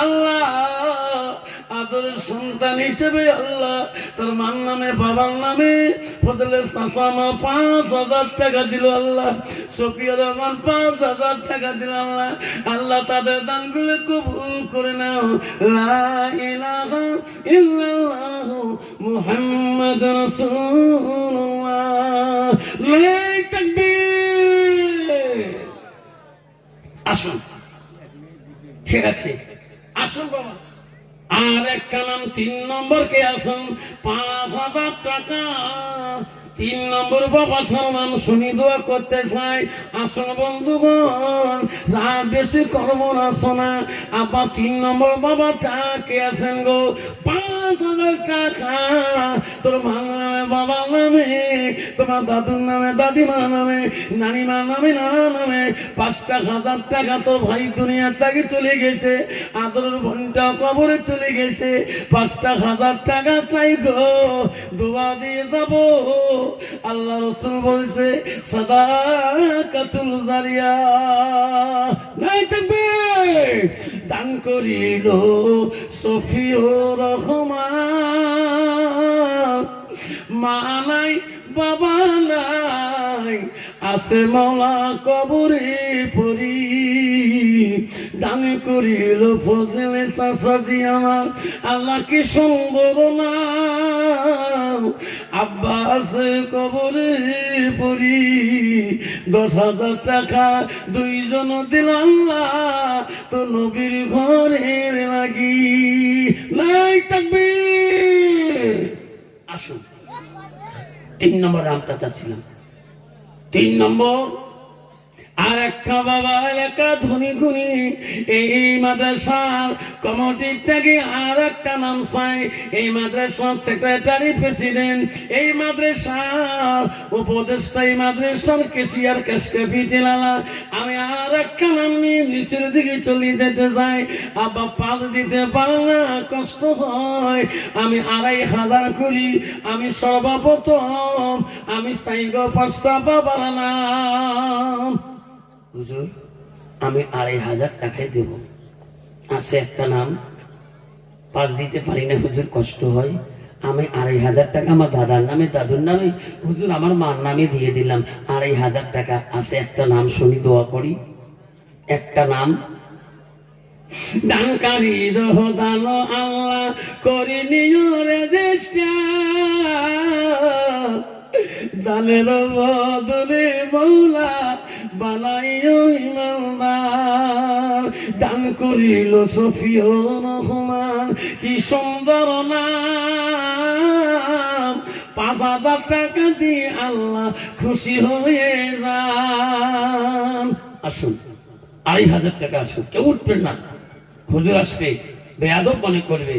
আল্লাহ আদরের সন্তান হিসেবে আল্লাহ তার মার নামে বাবার নামে ফজলের চাচা মা 5,000 টাকা দিল। আল্লাহ শফিউর রহমান 5,000 টাকা দিল। আল্লাহ আল্লাহ তাদের দানগুলো কবুল করে নাও। লা ইলাহা ইল্লাল্লাহ মুহাম্মাদুর রাসূলুল্লাহ। লাই তাকবীর। আসুন, ঠিক আছে, আসুন বাবা। আর একটা নাম 3 নম্বর কে আসুন, 5,000 টাকা তিন নম্বর বাবা নাম শুনি দোয়া করতে চাই। আসুন বন্ধুগণ, রাত বেশি করবো না শোনা। আবার তিন নম্বর বাবা কে আছেন গো? 5,000 টাকা তোর মার নামে, বাবার নামে, তোমার দাদুর নামে, দাদিমার নামে, নানিমার নামে, নানার নামে 5,000 টাকা তোর ভাই দুনিয়ার থেকে চলে গেছে, আদরের বোনটা কবরে চলে গেছে। 5,000 টাকা চাই গো, দোয়া দিয়ে যাবো। আল্লাহ রাসূল বলছে সাদাকাতুল জারিয়া। নাই থাকবে দান করিল সফিউর রহমান। মা নাই বাবা নাই, আছে মওলা কবরে পড়ি। দান করিল ফজলে চাচাজি আমার, আল্লাহ কি সুন্দর না। আব্বা আছে কবরে পড়ি। 10,000 টাকা দুইজন দিল আল্লাহ তো নবীর ঘরের লাগি। নাই থাকবে। আসুন 3 নম্বর আমটা চাচ্ছিলাম। 3 নম্বর আর একটা বাবা এলাকা ধনী গুণী এই মাদ্রাসার কমিটির থেকে আর একটা নাম চাই। এই মাদ্রাসার সেক্রেটারি প্রেসিডেন্ট, এই মাদ্রাসার উপদেষ্টা, এই মাদ্রাসার কেশিয়ার কেশকাপি জেলালা। আমি আর একটা নাম নিয়ে নিচের দিকে চলে যেতে চাই। আবার পাল দিতে পারে না, কষ্ট হয়। আমি 2,500 করি। আমি সর্বপ্রথম আমি চাইব 5টা বাবার নাম। হুজুর আমি 2,500 টাকাই দেব। আছে একটা নাম, 5 দিতে পারি না হুজুর, কষ্ট হয়। আমি 2,500 টাকা আমার দাদার নামে, দাদুর নামে, হুজুর আমার মার নামে দিয়ে দিলাম। 2,500 টাকা। আছে একটা নাম শুনি, দোয়া করি। একটা নাম দানকারী রহদান আল্লাহ করি নিয়রে দেশটা। দানের বদলে মৌলা বানাইও ইমানদার। দান করিল সফিউর রহমান, কি সুন্দর নাম। 5,000 টাকা দিয়ে আল্লাহ খুশি হয়ে যান। আসুন 2,500 টাকা। আসুন, কেউ উঠবেন না। হুজুর আসবে, বেয়াদব মনে করবে।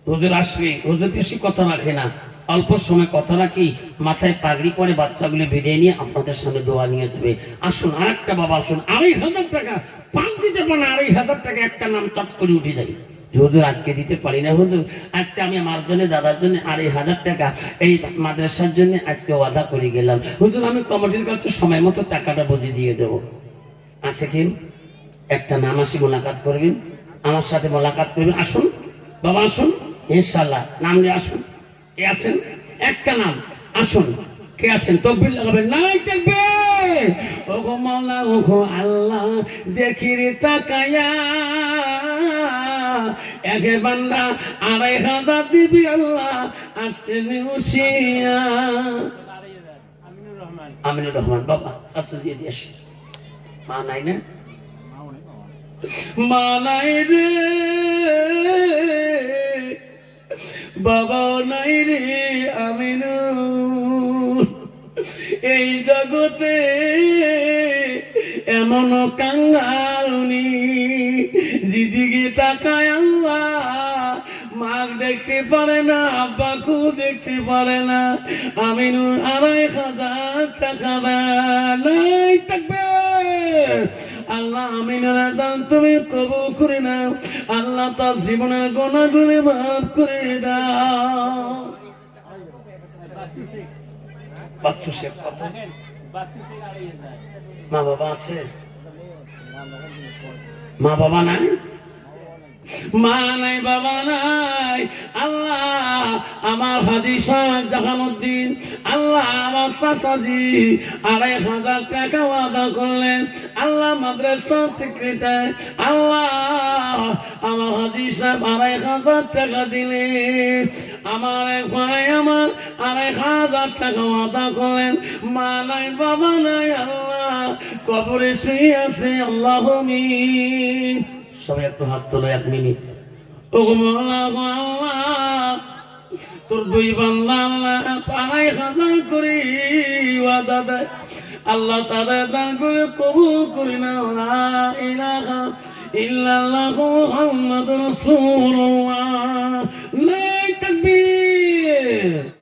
হুজুর আসবে, হুজুর বেশি কথা রাখে না, অল্প সময় কথা রাখি, মাথায় পাগড়ি পরে বাচ্চাগুলি বেঁধে নিয়ে আপনাদের সামনে দোয়া নিয়ে যাবে। আসুন আরেকটা বাবা, আসুন 2,500 টাকা। পান দিতে পারেন 2,500 টাকা, একটা নাম চট করে উঠে যাবে। হুজুর আজকে দিতে পারি না হুজুর, আজকে আমি আমার জন্য, দাদার জন্য 2,500 টাকা এই মাদ্রাসার জন্য আজকে ওয়াদা করে গেলাম। হুজুর আমি কমিটির কাছে সময় মতো টাকাটা বুঝিয়ে দিয়ে দেবো। আছে কি একটা নাম? আসি মোলাকাত করবেন, আমার সাথে মোলাকাত করবেন। আসুন বাবা, আসুন ইনশাআল্লাহ। নাম নিয়ে আসুন। কে আছেন? একটা নাম। আসুন, কে আছেন? তকবীর লাগাবেন। নাই থাকবে। ওগো মাওলা, ওগো আল্লাহ, দেখি রে তাকায়া একে বান্দা 2,500 দিবি আল্লাহ। আসছেন উসিয়া আমিনুর রহমান বাবা, আচ্ছা দিয়ে দিয়ে আসি। মা নাই না? মা নাই রে, বাবা নাই রে আমিনুর। এই জগতে এমন কাঙ্গালুনি, যেদিকে তাকায় আল্লাহ মাক দেখতে পারে না, আব্বাকু দেখতে পারে না। আমিনুর 2,500 টাকা নাই থাকবে। আল্লাহ আমিনুর দান তুমি কবুল করে নাও। আল্লাহ তার জীবনের গুনাহগুলি মাফ করে দাও। মা বাবা আছে? মা বাবা নাই? মা নাই, বাবা নাই। আল্লাহ আমার হাজী সাহেব জাহানুদ্দিন, আল্লাহ আমার চাচাজি 2,500 টাকা ওয়াদা করলেন। আল্লাহ মাদ্রাসা সেক্রেটারি, আল্লাহ আমার হাজী সাহেব 2,500 টাকা দিলেন। আমার এক ভাই আমার 2,500 টাকা ওয়াদা করলেন। মা নাই, বাবা নাই, আল্লাহ কবরে শুয়ে আছে। আল্লাহ সবাই একটু হাত তোলো 1 মিনিট। ও আল্লাহ, তোর দুই বান্দা আল্লাহ পাড়াই হাজার করে ওয়াদা দেয়, আল্লাহ তাদের দান করে কবুল করি না। লা ইলাহা ইল্লাল্লাহু মুহাম্মাদুর রাসূলুল্লাহ।